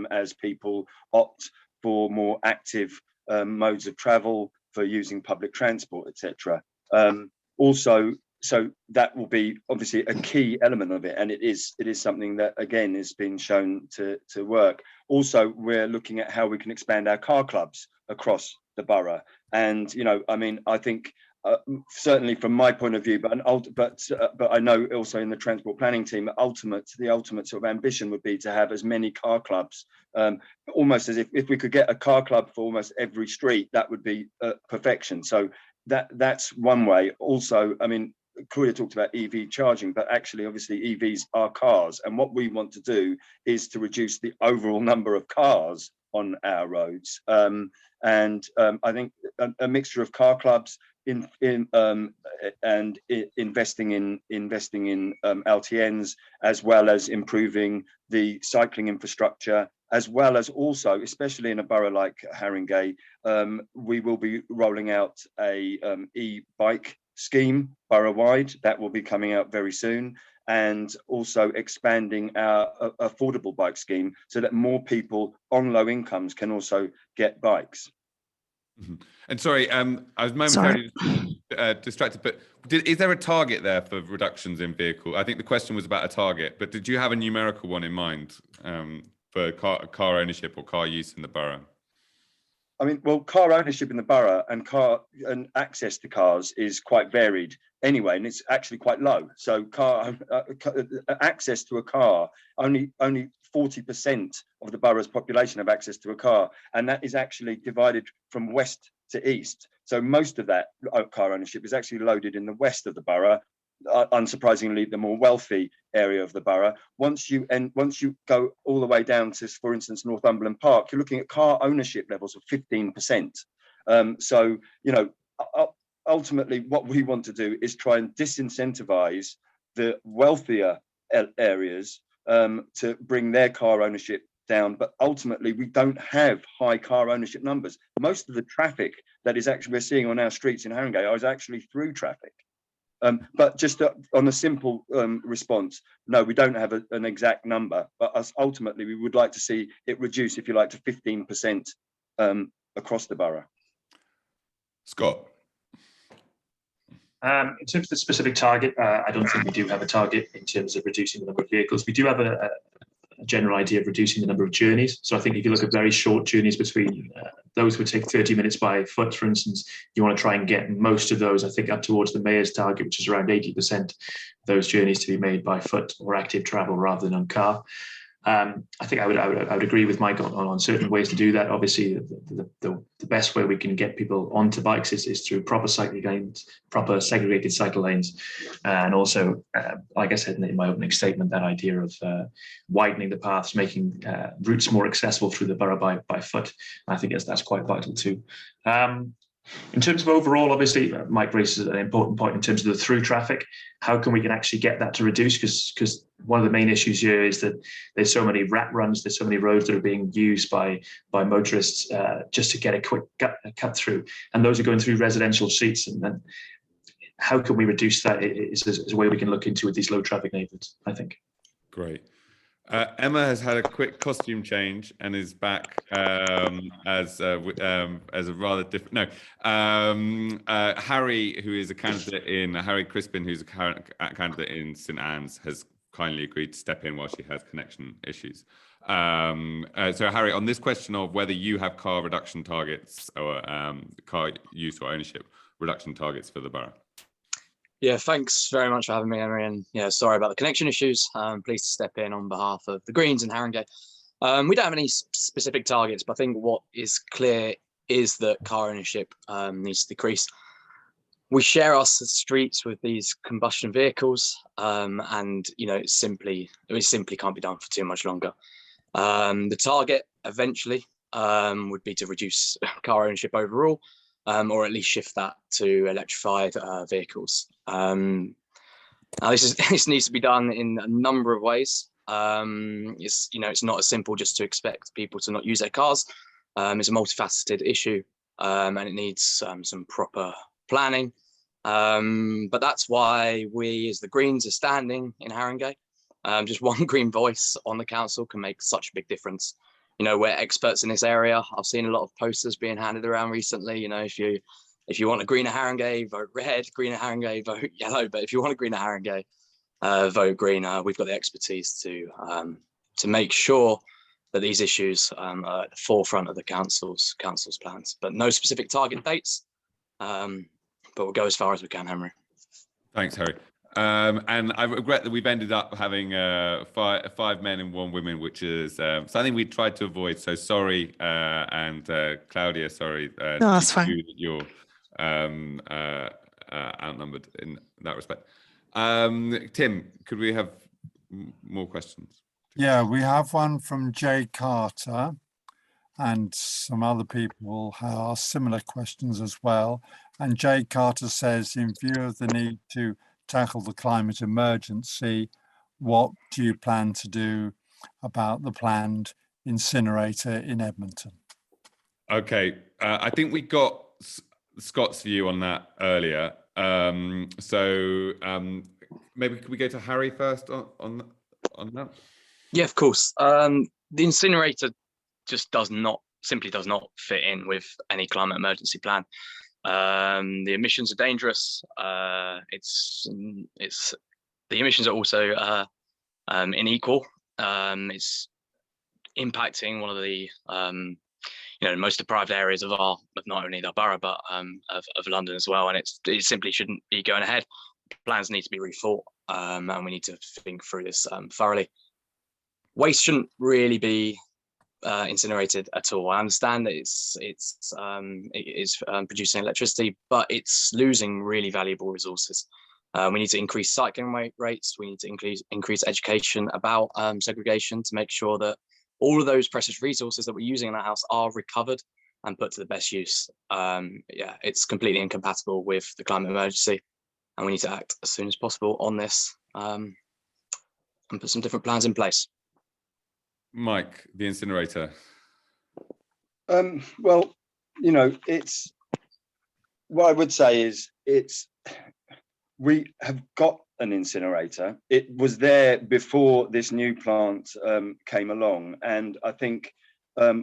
as people opt for more active modes of travel, for using public transport, etc. Also, so that will be obviously a key element of it, and it is something that again is being shown to work. Also, we're looking at how we can expand our car clubs across the borough, and I mean, I think certainly from my point of view, but I know also in the transport planning team, the ultimate sort of ambition would be to have as many car clubs, almost as if we could get a car club for almost every street, that would be perfection. So that's one way. Also, I mean, Claudia talked about EV charging, but actually, obviously, EVs are cars. And what we want to do is to reduce the overall number of cars on our roads. I think a mixture of car clubs and investing in LTNs, as well as improving the cycling infrastructure, as well as also, especially in a borough like Haringey, we will be rolling out a e-bike scheme borough-wide that will be coming out very soon, and also expanding our affordable bike scheme so that more people on low incomes can also get bikes. Mm-hmm. And sorry, I was momentarily distracted, but is there a target there for reductions in vehicle? I think the question was about a target, but did you have a numerical one in mind for car ownership or car use in the borough? I mean, well, car ownership in the borough and access to cars is quite varied anyway, and it's actually quite low. So access to a car, only 40% of the borough's population have access to a car, and that is actually divided from west to east. So most of that car ownership is actually loaded in the west of the borough, unsurprisingly, the more wealthy area of the borough. Once you go all the way down to, for instance, Northumberland Park, you're looking at car ownership levels of 15%. So, ultimately, what we want to do is try and disincentivize the wealthier areas to bring their car ownership down. But ultimately, we don't have high car ownership numbers. Most of the traffic that is actually we're seeing on our streets in Haringey is actually through traffic. But just on a simple response, no, we don't have an exact number, but ultimately we would like to see it reduce, if you like, to 15% across the borough. Scott. In terms of the specific target, I don't think we do have a target in terms of reducing the number of vehicles. We do have a general idea of reducing the number of journeys. So I think if you look at very short journeys between those would take 30 minutes by foot, for instance, you want to try and get most of those, I think, up towards the mayor's target, which is around 80% of those journeys to be made by foot or active travel rather than on car. I think I would agree with Mike on certain ways to do that. Obviously, the best way we can get people onto bikes is through proper cycling lanes, proper segregated cycle lanes, and also, like I said in my opening statement, that idea of widening the paths, making routes more accessible through the borough by foot. I think that's quite vital too. In terms of overall, obviously, Mike raises an important point in terms of the through traffic. How can we actually get that to reduce? Because one of the main issues here is that there's so many rat runs, there's so many roads that are being used by motorists just to get a quick cut through, and those are going through residential streets. And then how can we reduce that? Is a way we can look into with these low traffic neighbourhoods, I think. Great. Emma has had a quick costume change and is back as a rather different. No, Harry, who is a candidate in Harry Chrispin, who's a candidate in St Anne's, has kindly agreed to step in while she has connection issues. So Harry, on this question of whether you have car reduction targets or car use or ownership reduction targets for the borough. Yeah, thanks very much for having me, Emery. And yeah, sorry about the connection issues. I'm pleased to step in on behalf of the Greens in Haringey. We don't have any specific targets, but I think what is clear is that car ownership needs to decrease. We share our streets with these combustion vehicles, and it simply can't be done for too much longer. The target eventually would be to reduce car ownership overall, or at least shift that to electrified vehicles. Now this needs to be done in a number of ways. It's not as simple just to expect people to not use their cars. It's a multifaceted issue, and it needs some proper planning. But that's why we as the Greens are standing in Haringey. Just one Green voice on the council can make such a big difference you know, we're experts in this area. I've seen a lot of posters being handed around recently. You know, if you want a greener Haringey, vote red. Greener Haringey, vote yellow. But if you want a greener Haringey, vote green. We've got the expertise to make sure that these issues are at the forefront of the council's plans. But no specific target dates. But we'll go as far as we can, Emery. Thanks, Harry. And I regret that we've ended up having five men and 1 woman, which is something we tried to avoid. So sorry, and Claudia, sorry. No, that's fine. You're outnumbered in that respect. Tim, could we have more questions? Yeah, we have one from Jay Carter, and some other people have asked similar questions as well. And Jay Carter says, in view of the need to tackle the climate emergency, what do you plan to do about the planned incinerator in Edmonton? Okay, I think we got Scott's view on that earlier. Maybe could we go to Harry first on that? Yeah, of course. The incinerator just simply does not fit in with any climate emergency plan. The emissions are dangerous. The emissions are also unequal. It's impacting one of the most deprived areas of not only the borough but of London as well, and it simply shouldn't be going ahead. Plans need to be rethought, and we need to think through this thoroughly. Waste shouldn't really be incinerated at all. I understand that it is producing electricity, but it's losing really valuable resources. We need to increase cycling rates. We need to increase education about segregation to make sure that all of those precious resources that we're using in our house are recovered and put to the best use. It's completely incompatible with the climate emergency, and we need to act as soon as possible on this and put some different plans in place. Mike, the incinerator. Well, it's what I would say is we have got an incinerator. It was there before this new plant came along, and I think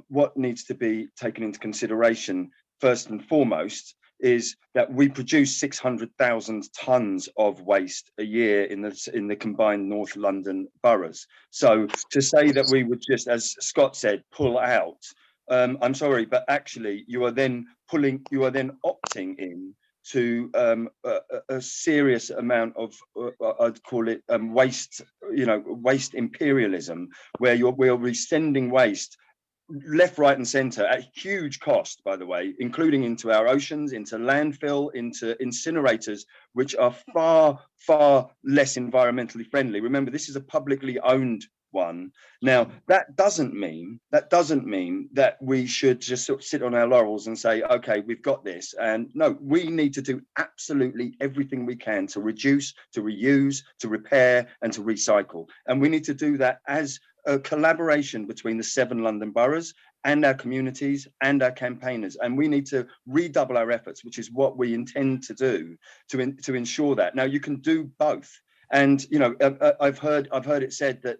what needs to be taken into consideration first and foremost is that we produce 600,000 tons of waste a year in the combined North London boroughs. So to say that we would just, as Scott said, pull out, I'm sorry, but actually you are then opting in to a serious amount of I'd call it waste, waste imperialism, where we're sending waste left, right, and centre at huge cost, by the way, including into our oceans, into landfill, into incinerators, which are far, far less environmentally friendly. Remember, this is a publicly owned one. Now, that doesn't mean that we should just sort of sit on our laurels and say, okay, we've got this. And no, we need to do absolutely everything we can to reduce, to reuse, to repair, and to recycle. And we need to do that as a collaboration between the 7 London boroughs and our communities and our campaigners, and we need to redouble our efforts, which is what we intend to do to ensure that. Now, you can do both, and I've heard it said that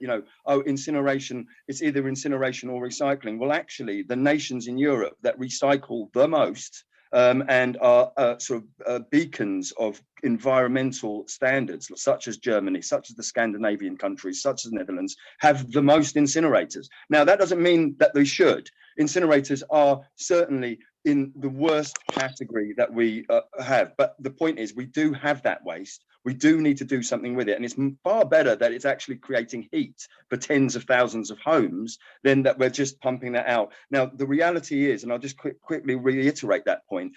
incineration, it's either incineration or recycling. Well, actually, the nations in Europe that recycle the most and are beacons of environmental standards, such as Germany, such as the Scandinavian countries, such as the Netherlands, have the most incinerators. Now, that doesn't mean that they should. Incinerators are certainly in the worst category that we have. But the point is, we do have that waste. We do need to do something with it. And it's far better that it's actually creating heat for tens of thousands of homes than that we're just pumping that out. Now, the reality is, and I'll just quickly reiterate that point,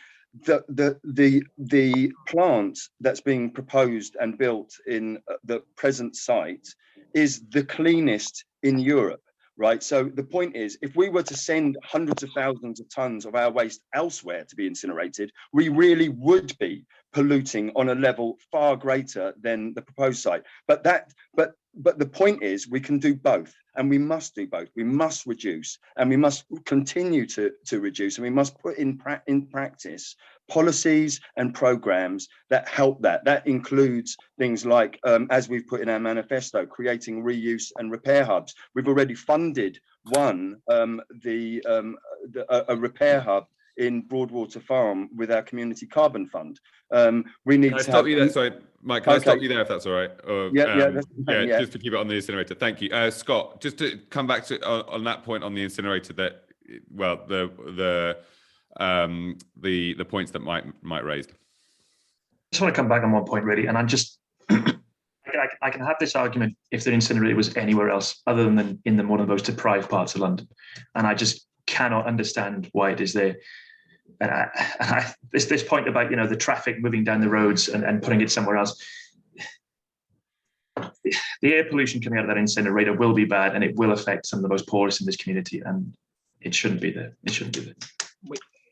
the plant that's being proposed and built in the present site is the cleanest in Europe. Right. So the point is, if we were to send hundreds of thousands of tons of our waste elsewhere to be incinerated, we really would be polluting on a level far greater than the proposed site. But the point is, we can do both, and we must do both. We must reduce, and we must continue to reduce, and we must put in practice policies and programs that help that. That includes things like, as we've put in our manifesto, creating reuse and repair hubs. We've already funded One, a repair hub in Broadwater Farm with our community carbon fund. We need Can I to stop you there? Sorry, Mike, can I stop you there if that's all right? Or, that's fine, yeah. Just to keep it on the incinerator. Thank you. Scott, just to come back to on that point on the incinerator, that, well, the points that Mike raised. I just want to come back on one point really, and I'm just I can have this argument if the incinerator was anywhere else other than in one of the most deprived parts of London, and I just cannot understand why it is there. And this point about, you know, the traffic moving down the roads and putting it somewhere else. The air pollution coming out of that incinerator will be bad, and it will affect some of the most poorest in this community, and it shouldn't be there. It shouldn't be there.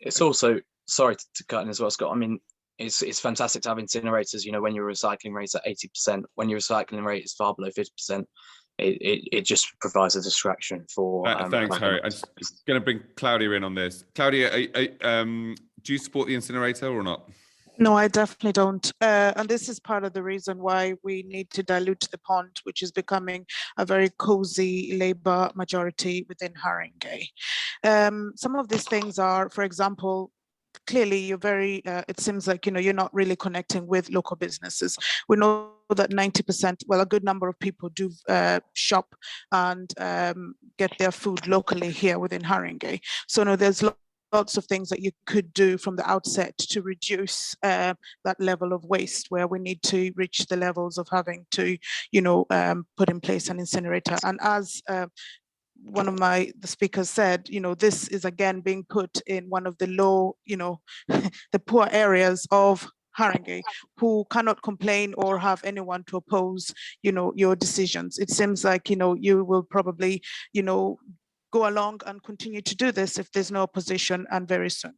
It's also, sorry to cut in as well, Scott. I mean, it's fantastic to have incinerators. You know, when your recycling rate's at 80%, when your recycling rate is far below 50%, it just provides a distraction for. Thanks, Harry. I'm just going to bring Claudia in on this. Claudia, do you support the incinerator or not? No, I definitely don't. And this is part of the reason why we need to dilute the pond, which is becoming a very cozy Labour majority within Haringey. Some of these things are, for example, clearly you're very, it seems like, you know, you're not really connecting with local businesses. We know that 90%, well, a good number of people do shop and get their food locally here within Haringey. So no, there's lots of things that you could do from the outset to reduce that level of waste, where we need to reach the levels of having to, you know, put in place an incinerator. And as one of the speakers said, you know, this is again being put in one of the low, you know, the poor areas of Haringey, who cannot complain or have anyone to oppose, you know, your decisions. It seems like, you know, you will probably, you know, go along and continue to do this if there's no opposition, and very soon.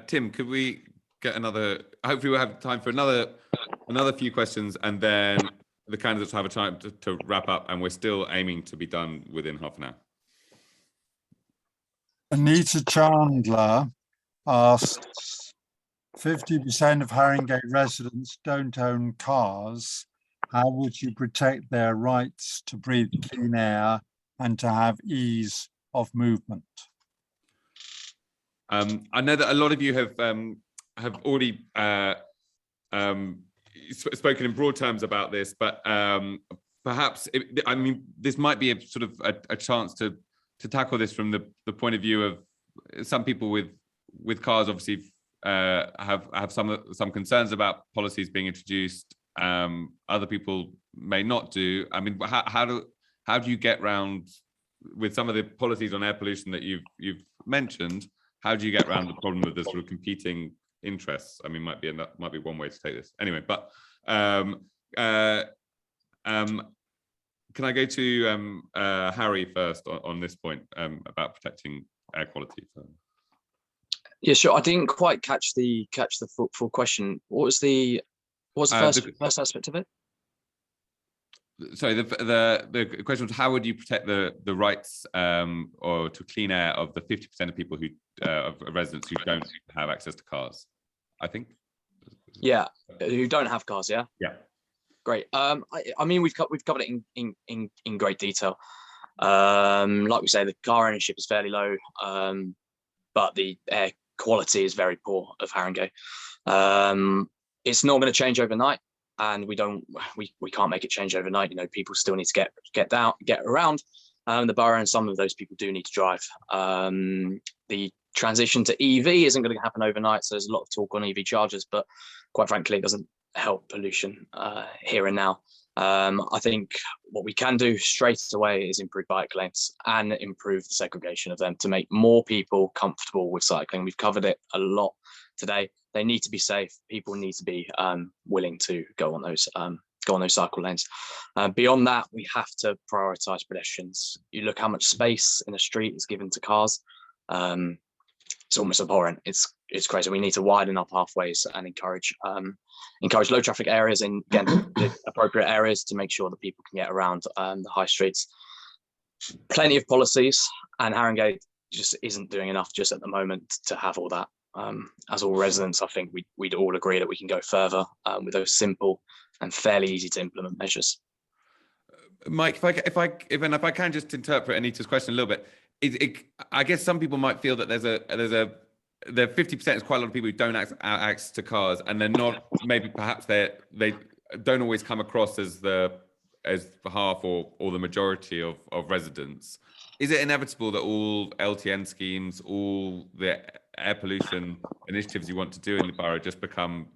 Tim, could we get another? Hopefully, we'll have time for another few questions, and then the candidates have a time to wrap up, and we're still aiming to be done within half an hour. Anita Chandler asks, 50% of Haringey residents don't own cars. How would you protect their rights to breathe clean air and to have ease of movement? I know that a lot of you have already spoken in broad terms about this, but perhaps I mean, this might be a sort of a chance to tackle this from the point of view of some people with cars. Obviously, have some concerns about policies being introduced. Other people may not do. I mean, how do you get around with some of the policies on air pollution that you've mentioned? How do you get around the problem of the sort of competing interests? I mean, might be one way to take this. Anyway, but can I go to Harry first on this point about protecting air quality? Yeah, sure. I didn't quite catch the full question. What was the first aspect of it? Sorry, the question was, how would you protect the rights or to clean air of the 50% of people who of residents who don't have access to cars? I think. Yeah, who don't have cars. Yeah. Yeah. Great. I mean, we've covered it in great detail. Like we say, the car ownership is fairly low, but the air quality is very poor of Haringey. It's not going to change overnight, and we can't make it change overnight. You know, people still need to get around the borough, and some of those people do need to drive. The transition to EV isn't going to happen overnight, so there's a lot of talk on EV chargers, but quite frankly, it doesn't help pollution here and now. I think what we can do straight away is improve bike lanes and improve the segregation of them to make more people comfortable with cycling. We've covered it a lot today. They need to be safe. People need to be willing to go on those cycle lanes. Beyond that, we have to prioritise pedestrians. You look how much space in the street is given to cars. It's almost abhorrent. It's crazy. We need to widen our pathways and encourage low traffic areas and, again, the appropriate areas to make sure that people can get around the high streets. Plenty of policies, and Haringey just isn't doing enough just at the moment to have all that. As all residents, I think we'd all agree that we can go further with those simple and fairly easy to implement measures. Mike, if I can just interpret Anita's question a little bit, I guess some people might feel that the 50% is quite a lot of people who don't have access to cars, and they're not, maybe perhaps they don't always come across as half or the majority of residents. Is it inevitable that all LTN schemes, all the air pollution initiatives you want to do in the borough just become,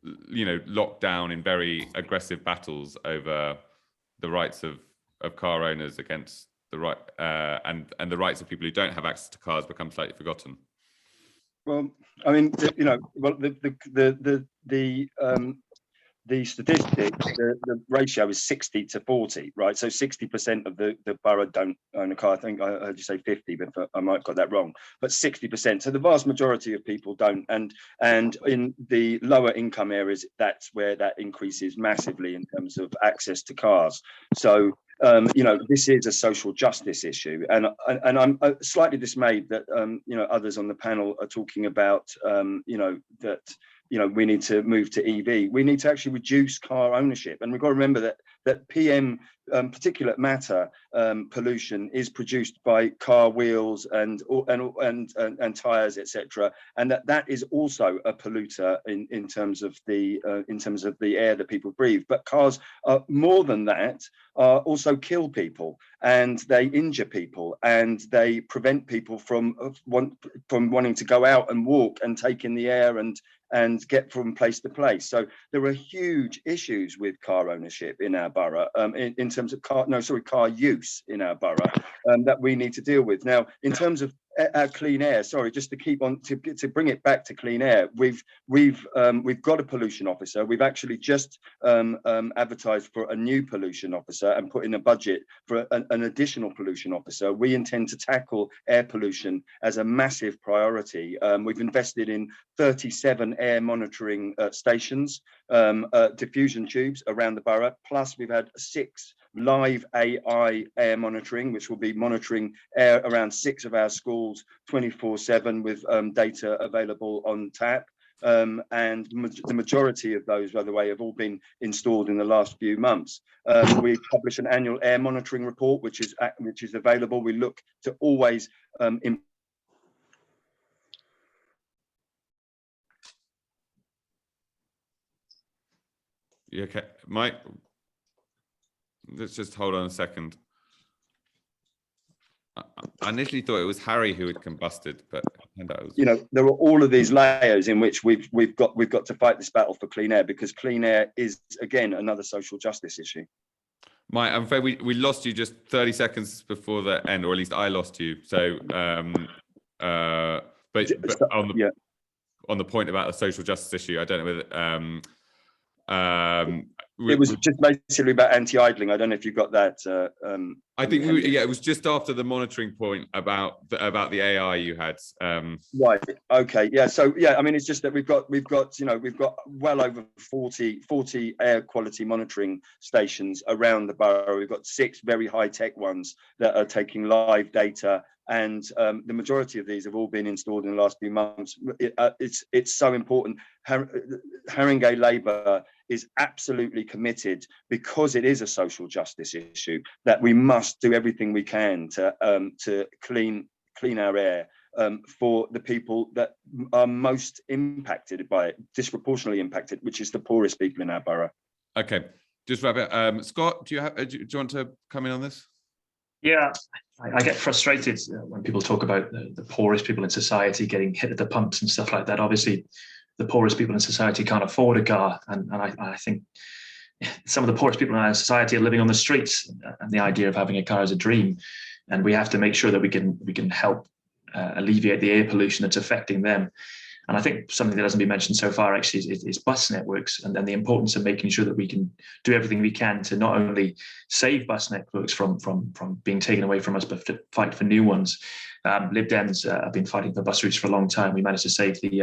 locked down in very aggressive battles over the rights of car owners against the right and the rights of people who don't have access to cars become slightly forgotten? Well, I mean, the statistic, the ratio is 60 to 40, right? So 60% of the borough don't own a car. I think I heard you say 50, but I might have got that wrong. But 60%. So the vast majority of people don't. And in the lower income areas, that's where that increases massively in terms of access to cars. So this is a social justice issue, and I'm slightly dismayed that others on the panel are talking about that we need to move to EV. We need to actually reduce car ownership, and we've got to remember that PM particulate matter pollution is produced by car wheels and tires, etc., and that is also a polluter in terms of the air that people breathe. But cars are more than that, also kill people, and they injure people, and they prevent people from wanting to go out and walk and take in the air and get from place to place. So there are huge issues with car ownership in our borough, in terms of car use in our borough, that we need to deal with. Now, in terms of our clean air, sorry, just to keep on to bring it back to clean air, we've got a pollution officer. We've actually just advertised for a new pollution officer and put in a budget for an additional pollution officer. We intend to tackle air pollution as a massive priority. We've invested in 37 air monitoring stations, diffusion tubes around the borough, plus we've had 6 live AI air monitoring, which will be monitoring air around 6 of our schools 24/7 with data available on tap. And the majority of those, by the way, have all been installed in the last few months. We publish an annual air monitoring report, which is available. We look to always You okay, Mike? Let's just hold on a second. I initially thought it was Harry who had combusted, but there are all of these layers in which we've got to fight this battle for clean air, because clean air is again another social justice issue. Mike, I'm afraid we lost you just 30 seconds before the end, or at least I lost you. So, but on the point about the social justice issue, I don't know whether it was just basically about anti-idling. I don't know if you got that. I think it was just after the monitoring point about the AI you had. Right. Okay. Yeah. So yeah, I mean, it's just that we've got well over 40 air quality monitoring stations around the borough. We've got 6 very high tech ones that are taking live data. And the majority of these have all been installed in the last few months. It's so important. Haringey Labour is absolutely committed, because it is a social justice issue, that we must do everything we can to clean our air for the people that are most impacted by it, disproportionately impacted, which is the poorest people in our borough. Okay, just wrap it. Scott, do you want to come in on this? Yeah, I get frustrated when people talk about the poorest people in society getting hit at the pumps and stuff like that. Obviously, the poorest people in society can't afford a car, and I think some of the poorest people in our society are living on the streets, and the idea of having a car is a dream. And we have to make sure that we can help alleviate the air pollution that's affecting them. And I think something that hasn't been mentioned so far actually is bus networks, and the importance of making sure that we can do everything we can to not only save bus networks from being taken away from us, but to fight for new ones. LibDems have been fighting for bus routes for a long time. We managed to save the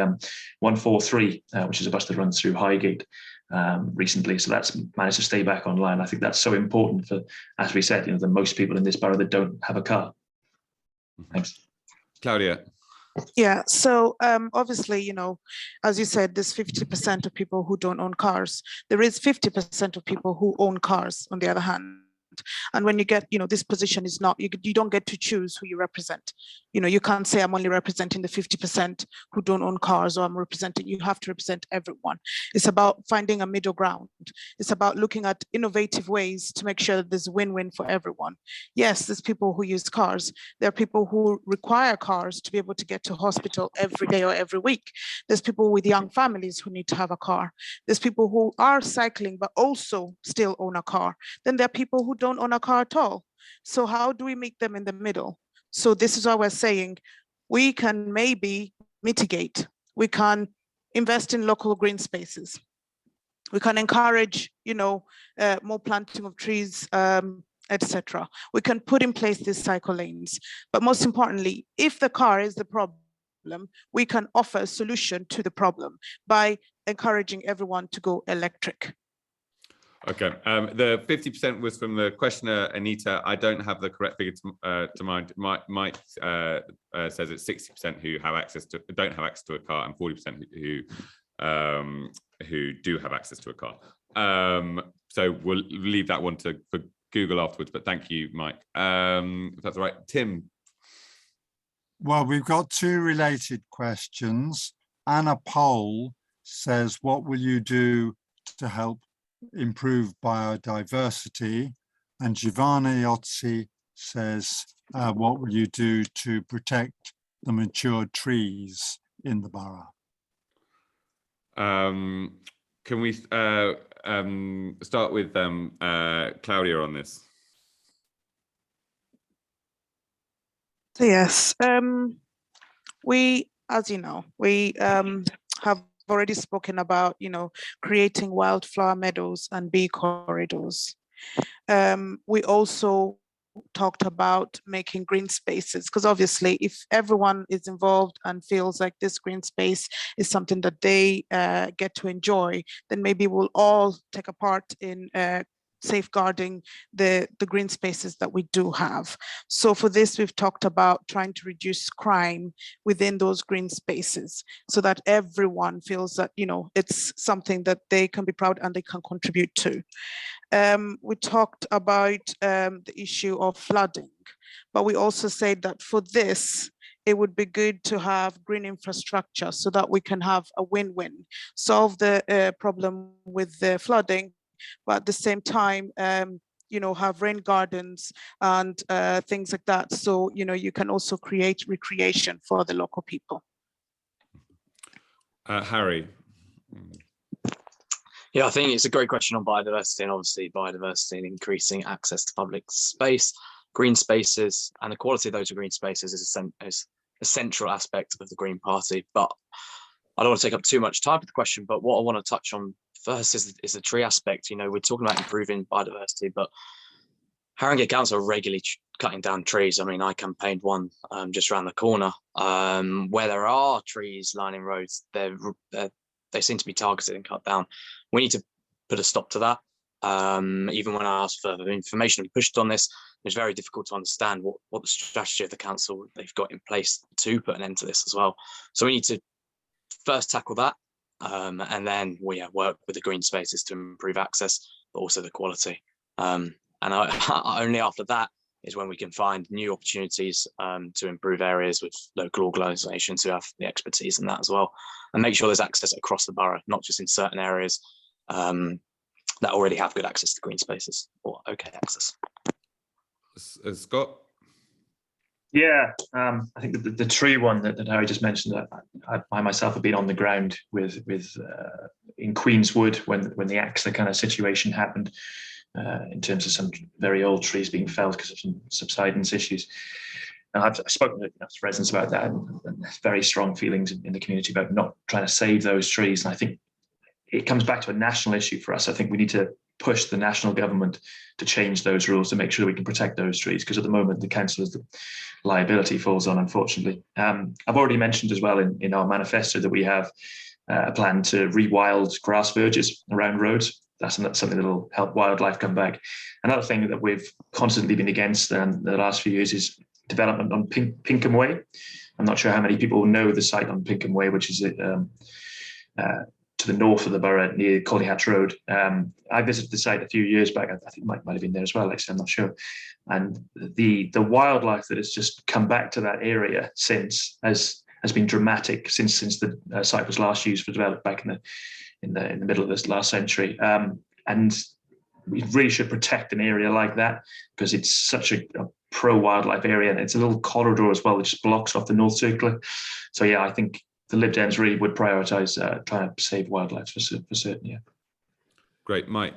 143, which is a bus that runs through Highgate recently. So that's managed to stay back online. I think that's so important for, as we said, the most people in this borough that don't have a car. Thanks. Claudia. Yeah, so obviously, as you said, there's 50% of people who don't own cars. There is 50% of people who own cars, on the other hand. And when you get, this position is not, you don't get to choose who you represent. You can't say I'm only representing the 50% who don't own cars, or I'm representing, you have to represent everyone. It's about finding a middle ground. It's about looking at innovative ways to make sure that there's win-win for everyone. Yes, there's people who use cars. There are people who require cars to be able to get to hospital every day or every week. There's people with young families who need to have a car. There's people who are cycling but also still own a car. Then there are people who don't own a car at all. So how do we meet them in the middle? So this is why we're saying we can maybe mitigate. We can invest in local green spaces. We can encourage, more planting of trees, etc. We can put in place these cycle lanes. But most importantly, if the car is the problem, we can offer a solution to the problem by encouraging everyone to go electric. Okay, the 50% was from the questioner, Anita. I don't have the correct figure to mind. Mike says it's 60% who don't have access to a car, and 40% who do have access to a car. So we'll leave that one for Google afterwards, but thank you, Mike. If that's all right. Tim. Well, we've got two related questions. Anna Pohl says, what will you do to help improve biodiversity? And Giovanni Ozzi says, what will you do to protect the mature trees in the borough? Can we start with Claudia on this? So yes, we, as you know, we have already spoken about, creating wildflower meadows and bee corridors. We also talked about making green spaces, because obviously if everyone is involved and feels like this green space is something that they get to enjoy, then maybe we'll all take a part in safeguarding the green spaces that we do have. So for this, we've talked about trying to reduce crime within those green spaces so that everyone feels that, it's something that they can be proud and they can contribute to. We talked about the issue of flooding, but we also said that for this, it would be good to have green infrastructure so that we can have a win-win, solve the problem with the flooding, but at the same time, have rain gardens and things like that. So, you can also create recreation for the local people. Harry. Yeah, I think it's a great question on biodiversity, and obviously biodiversity and increasing access to public space, green spaces, and the quality of those green spaces is a central aspect of the Green Party. But I don't want to take up too much time with the question, but what I want to touch on first is the tree aspect. We're talking about improving biodiversity, but Haringey Council are regularly cutting down trees. I mean, I campaigned one just around the corner where there are trees lining roads. They seem to be targeted and cut down. We need to put a stop to that. Even when I asked for further information and pushed on this, it's very difficult to understand what the strategy of the council they've got in place to put an end to this as well. So we need to first tackle that, and then we work with the green spaces to improve access, but also the quality. And only after that is when we can find new opportunities to improve areas with local organisations who have the expertise in that as well, and make sure there's access across the borough, not just in certain areas that already have good access to green spaces or okay access. Scott? Yeah, I think the tree one that Harry just mentioned, I myself have been on the ground with in Queenswood when the AXA kind of situation happened, in terms of some very old trees being felled because of some subsidence issues. And I've spoken to residents about that, and very strong feelings in the community about not trying to save those trees. And I think it comes back to a national issue for us. I think we need to push the national government to change those rules to make sure we can protect those trees, because at the moment the councillors, the liability falls on, unfortunately. I've already mentioned as well in our manifesto that we have a plan to rewild grass verges around roads. That's something that will help wildlife come back. Another thing that we've constantly been against the last few years is development on Pinkham Way. I'm not sure how many people know the site on Pinkham Way, which is to the north of the borough near Collyhatch Road. I visited the site a few years back. I think Mike might have been there as well, actually, I'm not sure. And the wildlife that has just come back to that area since has been dramatic since the site was last used for development back in the middle of this last century. And we really should protect an area like that because it's such a pro-wildlife area, and it's a little corridor as well that just blocks off the North Circular. So yeah, I think the Lib Dems really would prioritise trying to save wildlife for certain. Yeah. Great, Mike.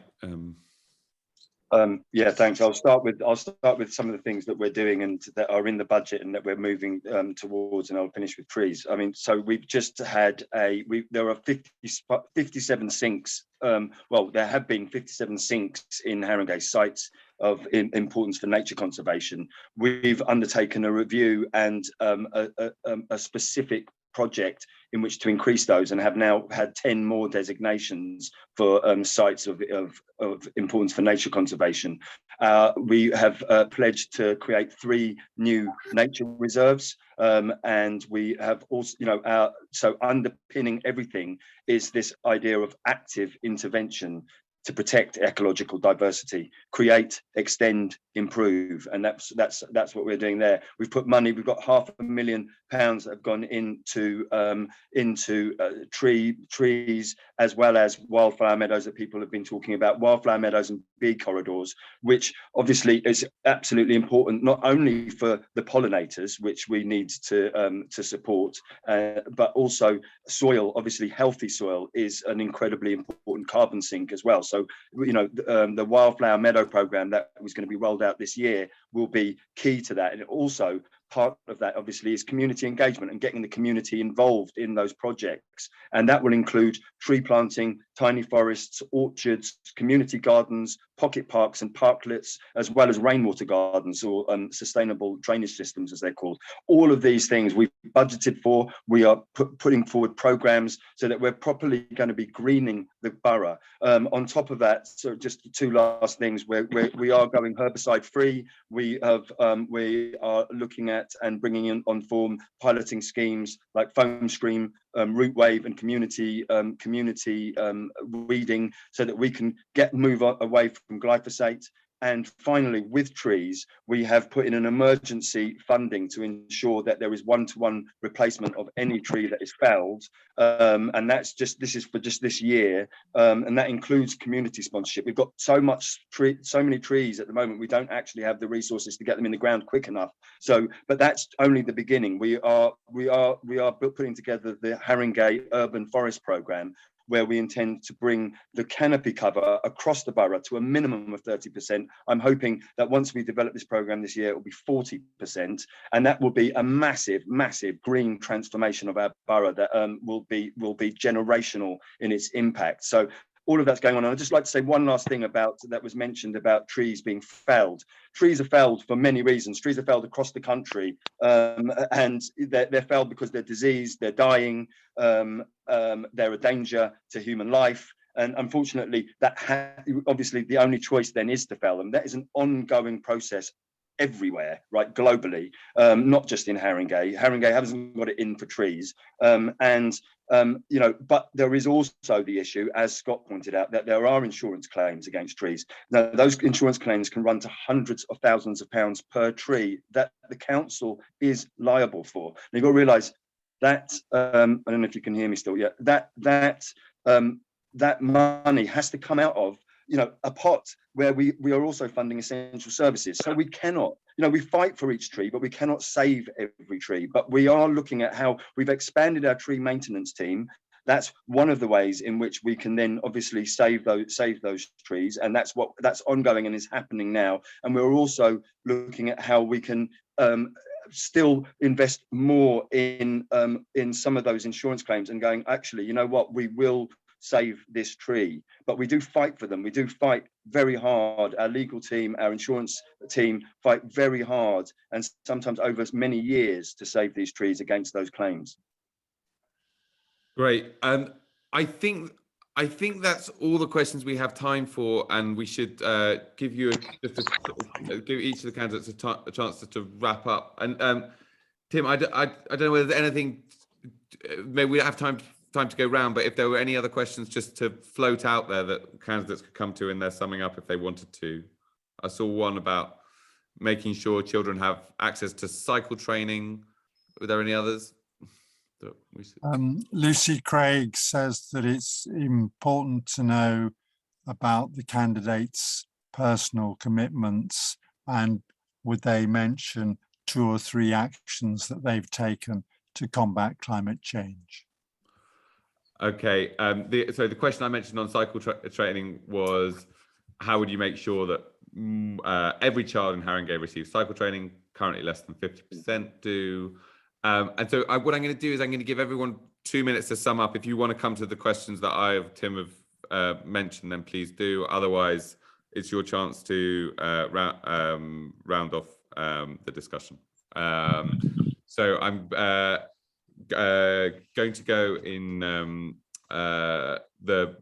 Yeah, thanks. I'll start with some of the things that we're doing and that are in the budget and that we're moving towards, and I'll finish with trees. I mean, so we've just had there are 57 sinks. Well, there have been 57 sinks in Haringey sites of importance for nature conservation. We've undertaken a review and a specific project in which to increase those, and have now had 10 more designations for sites of importance for nature conservation. We have pledged to create 3 new nature reserves, and we have also, so underpinning everything is this idea of active intervention to protect ecological diversity, create, extend, improve, and that's what we're doing there. We've put money. We've got £500,000 that have gone into trees, as well as wildflower meadows that people have been talking about, wildflower meadows and bee corridors, which obviously is absolutely important not only for the pollinators, which we need to support, but also soil. Obviously, healthy soil is an incredibly important carbon sink as well. So, the wildflower meadow program that was going to be rolled out this year will be key to that. And also part of that obviously is community engagement and getting the community involved in those projects. And that will include tree planting, tiny forests, orchards, community gardens, pocket parks and parklets, as well as rainwater gardens or sustainable drainage systems, as they're called. All of these things we've budgeted for. We are putting forward programs so that we're properly going to be greening the borough. On top of that, so just 2 last things, we are going herbicide free. We are looking at and bringing in on form piloting schemes like foam screen, root wave and community weeding, so that we can move away from glyphosate. And finally, with trees, we have put in an emergency funding to ensure that there is one-to-one replacement of any tree that is felled. And this is for just this year. And that includes community sponsorship. We've got so many trees at the moment, we don't actually have the resources to get them in the ground quick enough. So, but that's only the beginning. We are putting together the Haringey Urban Forest Programme, where we intend to bring the canopy cover across the borough to a minimum of 30%. I'm hoping that once we develop this programme this year, it will be 40%, and that will be a massive, massive green transformation of our borough that will be generational in its impact. So all of that's going on. And I'd just like to say one last thing that was mentioned about trees being felled. Trees are felled for many reasons. Trees are felled across the country, and they're felled because they're diseased, they're dying, they're a danger to human life. And unfortunately, obviously the only choice then is to fell them. That is an ongoing process everywhere, right, globally, not just in Haringey. Haringey hasn't got it in for trees. But there is also the issue, as Scott pointed out, that there are insurance claims against trees. Now, those insurance claims can run to hundreds of thousands of pounds per tree that the council is liable for. And you've got to realise that, I don't know if you can hear me still, yeah, that money has to come out of a pot where we are also funding essential services. So we cannot, we fight for each tree, but we cannot save every tree. But we are looking at how we've expanded our tree maintenance team. That's one of the ways in which we can then obviously save those trees, and that's ongoing and is happening now. And we're also looking at how we can still invest more in some of those insurance claims and going, actually, you know what, we will save this tree, but we do fight for them. We do fight very hard. Our legal team, our insurance team fight very hard, and sometimes over many years, to save these trees against those claims. Great. I think that's all the questions we have time for, and we should give each of the candidates a chance to wrap up. And Tim, I don't know whether there's anything. Maybe we don't have time time to go round, but if there were any other questions just to float out there that candidates could come to in their summing up if they wanted to. I saw one about making sure children have access to cycle training. Were there any others? Lucy Craig says that it's important to know about the candidates' personal commitments, and would they mention 2 or 3 actions that they've taken to combat climate change? Okay, so the question I mentioned on cycle training was, how would you make sure that every child in Haringey receives cycle training? Currently less than 50% do. And so what I'm going to do is I'm going to give everyone 2 minutes to sum up. If you want to come to the questions that Tim have mentioned, then please do. Otherwise, it's your chance to round off the discussion. So I'm going to go in the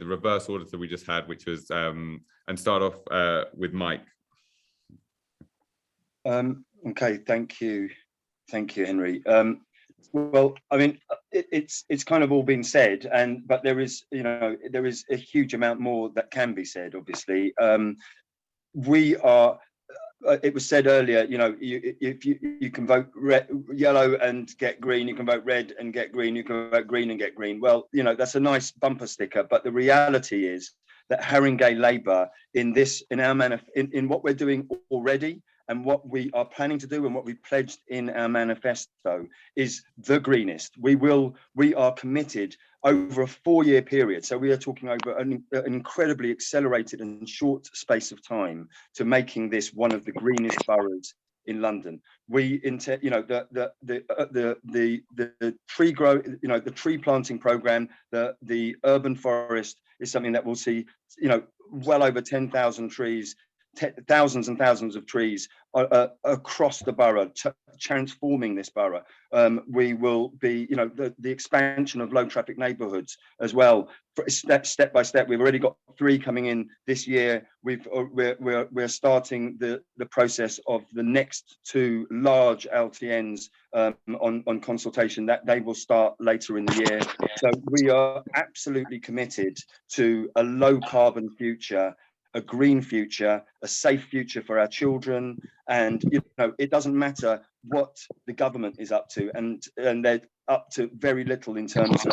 reverse order that we just had, which was and start off with Mike. Okay, thank you, Henry. Well, I mean, it's kind of all been said, but there is a huge amount more that can be said. Obviously, we are. It was said earlier, if you can vote yellow and get green, you can vote red and get green, you can vote green and get green. Well, that's a nice bumper sticker, but the reality is that Haringey Labour in what we're doing already and what we are planning to do and what we pledged in our manifesto is the greenest. We are committed over a 4-year period. So we are talking over an incredibly accelerated and short space of time to making this one of the greenest boroughs in London. We intend, the tree grow, the tree planting program, the urban forest is something that we'll see, well over 10,000 trees, thousands and thousands of trees across the borough, transforming this borough. We will be, the expansion of low traffic neighbourhoods as well, step by step. We've already got 3 coming in this year. We're starting the process of the next 2 large LTNs on consultation that they will start later in the year. So we are absolutely committed to a low carbon future, a green future, a safe future for our children. And it doesn't matter what the government is up to, and they're up to very little in terms of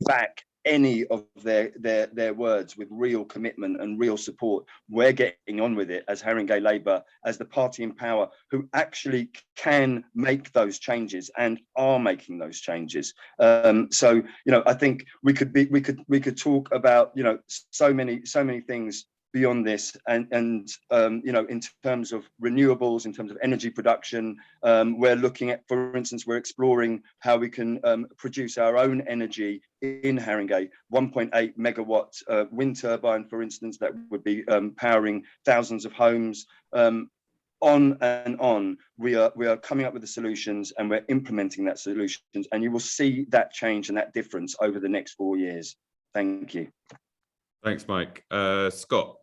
back any of their words with real commitment and real support. We're getting on with it as Haringey Labour, as the party in power who actually can make those changes and are making those changes. So I think we could talk about so many things beyond this, and in terms of renewables, in terms of energy production, we're looking at, for instance, we're exploring how we can produce our own energy in Haringey. 1.8 megawatt wind turbine, for instance, that would be powering thousands of homes. On and on, we are coming up with the solutions, and we're implementing that solutions, and you will see that change and that difference over the next 4 years. Thank you. Thanks, Mike. Scott.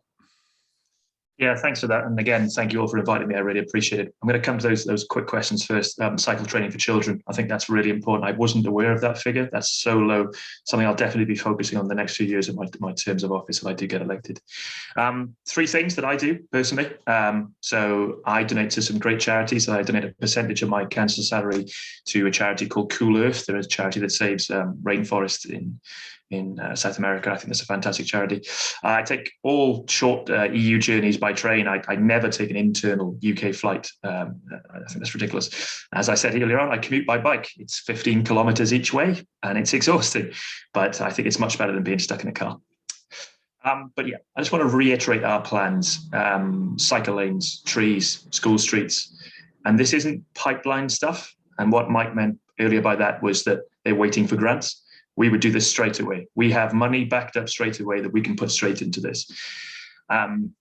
Yeah, thanks for that. And again, thank you all for inviting me. I really appreciate it. I'm going to come to those quick questions first. Cycle training for children. I think that's really important. I wasn't aware of that figure. That's so low. Something I'll definitely be focusing on the next few years of my terms of office if I do get elected. 3 things that I do personally. So I donate to some great charities. I donate a percentage of my council salary to a charity called Cool Earth. There is a charity that saves rainforests in South America. I think that's a fantastic charity. I take all short EU journeys by train. I never take an internal UK flight. I think that's ridiculous. As I said earlier on, I commute by bike. It's 15 kilometers each way, and it's exhausting, but I think it's much better than being stuck in a car. But yeah, I just want to reiterate our plans. Cycle lanes, trees, school streets. And this isn't pipeline stuff. And what Mike meant earlier by that was that they're waiting for grants. We would do this straight away. We have money backed up straight away that we can put straight into this.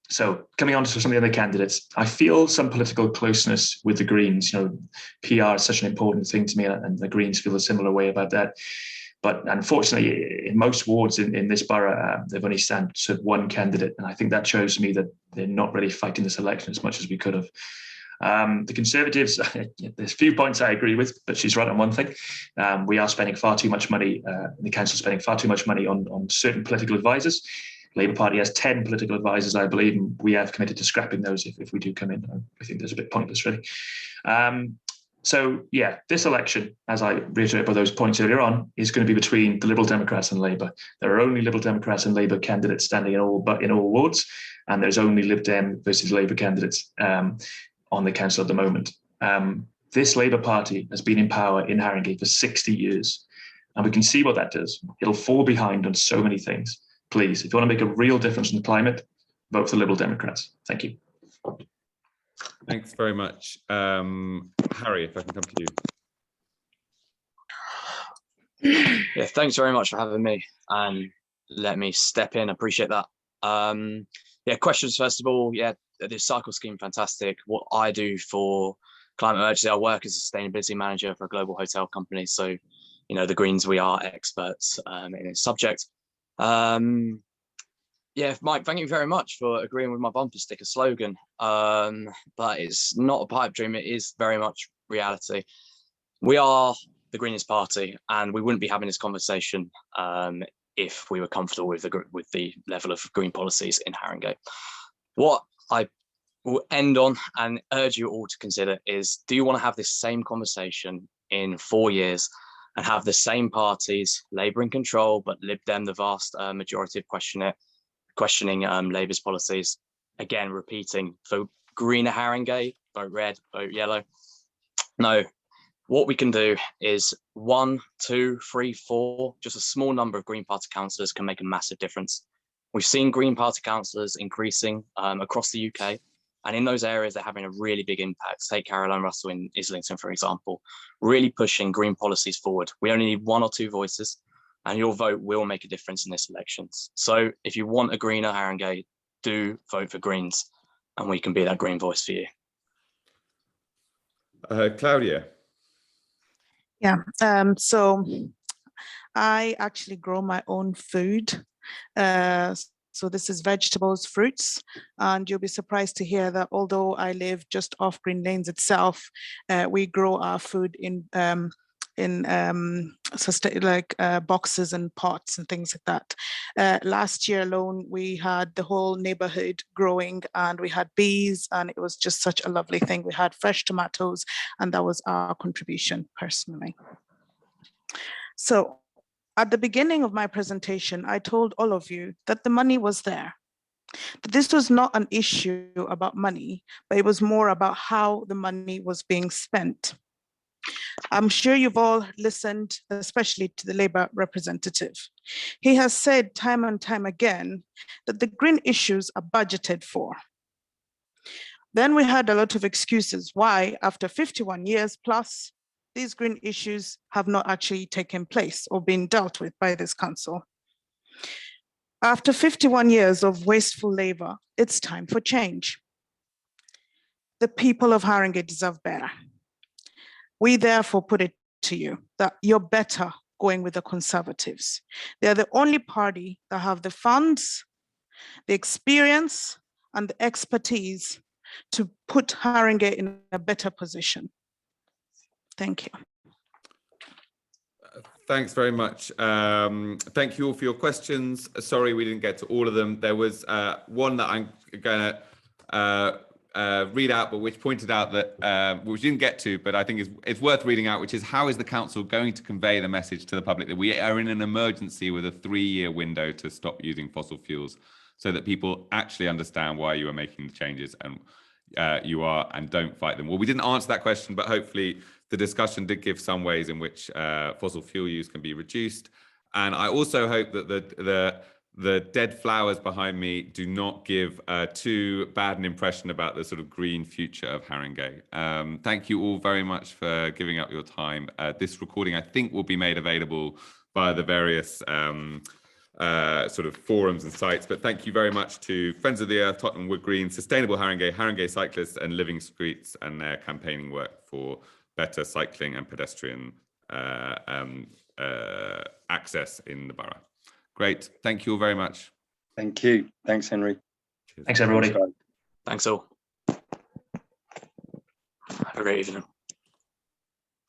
So coming on to some of the other candidates, I feel some political closeness with the Greens. PR is such an important thing to me, and the Greens feel a similar way about that. But unfortunately, in most wards in this borough, they've only sent one candidate. And I think that shows me that they're not really fighting this election as much as we could have. The Conservatives, there's a few points I agree with, but she's right on one thing. We are spending far too much money, the council spending far too much money on certain political advisors. Labour Party has 10 political advisors, I believe, and we have committed to scrapping those if we do come in. I think that's a bit pointless, really. So, yeah, this election, as I reiterated by those points earlier on, is going to be between the Liberal Democrats and Labour. There are only Liberal Democrats and Labour candidates standing in all wards, and there's only LibDem versus Labour candidates on the council at the moment. This Labour Party has been in power in Haringey for 60 years, and we can see what that does. It'll fall behind on so many things. Please, if you want to make a real difference in the climate, vote for the Liberal Democrats. Thank you. Thanks very much. Harry, if I can come to you. Yeah, thanks very much for having me and let me step in. Appreciate that. Yeah, questions first of all. Yeah, the cycle scheme, fantastic. What I do for climate emergency, I work as a sustainability manager for a global hotel company. So, you know, the Greens, we are experts in this subject. Yeah, Mike, thank you very much for agreeing with my bumper sticker slogan. But it's not a pipe dream, it is very much reality. We are the Greenest Party, and we wouldn't be having this conversation if we were comfortable with the level of green policies in Haringey. What I will end on and urge you all to consider is, do you want to have this same conversation in 4 years and have the same parties, Labour in control, but LibDem, the vast majority of questioning Labour's policies, again, repeating, vote greener Haringey, vote red, vote yellow? No, what we can do is 1, 2, 3, 4, just a small number of Green Party councillors can make a massive difference. We've seen Green Party councillors increasing across the UK, and in those areas, they're having a really big impact. Take Caroline Russell in Islington, for example, really pushing green policies forward. We only need 1 or 2 voices, and your vote will make a difference in this elections. So if you want a greener Haringey, do vote for Greens, and we can be that green voice for you. Claudia. Yeah, so I actually grow my own food. So this is vegetables, fruits, and you'll be surprised to hear that although I live just off Green Lanes itself, we grow our food in boxes and pots and things like that. Last year alone, we had the whole neighborhood growing, and we had bees, and it was just such a lovely thing. We had fresh tomatoes, and that was our contribution personally. So at the beginning of my presentation, I told all of you that the money was there. That this was not an issue about money, but it was more about how the money was being spent. I'm sure you've all listened, especially to the Labour representative. He has said time and time again that the green issues are budgeted for. Then we had a lot of excuses why, after 51 years plus, these green issues have not actually taken place or been dealt with by this council. After 51 years of wasteful Labour, it's time for change. The people of Haringey deserve better. We therefore put it to you that you're better going with the Conservatives. They're the only party that have the funds, the experience, and the expertise to put Haringey in a better position. Thank you. Thanks very much. Thank you all for your questions. Sorry we didn't get to all of them. There was one that I'm going to read out, but which pointed out that, which we didn't get to, but I think it's worth reading out, which is, how is the council going to convey the message to the public that we are in an emergency with a 3-year window to stop using fossil fuels, so that people actually understand why you are making the changes and you are, and don't fight them? Well, we didn't answer that question, but hopefully the discussion did give some ways in which fossil fuel use can be reduced. And I also hope that the dead flowers behind me do not give too bad an impression about the sort of green future of Haringey. Thank you all very much for giving up your time. This recording, I think, will be made available via the various sort of forums and sites. But thank you very much to Friends of the Earth, Tottenham Wood Green, Sustainable Haringey, Haringey Cyclists and Living Streets, and their campaigning work for better cycling and pedestrian access in the borough. Great. Thank you all very much. Thank you. Thanks, Henry. Thanks, everybody. Thanks all. Have a great evening.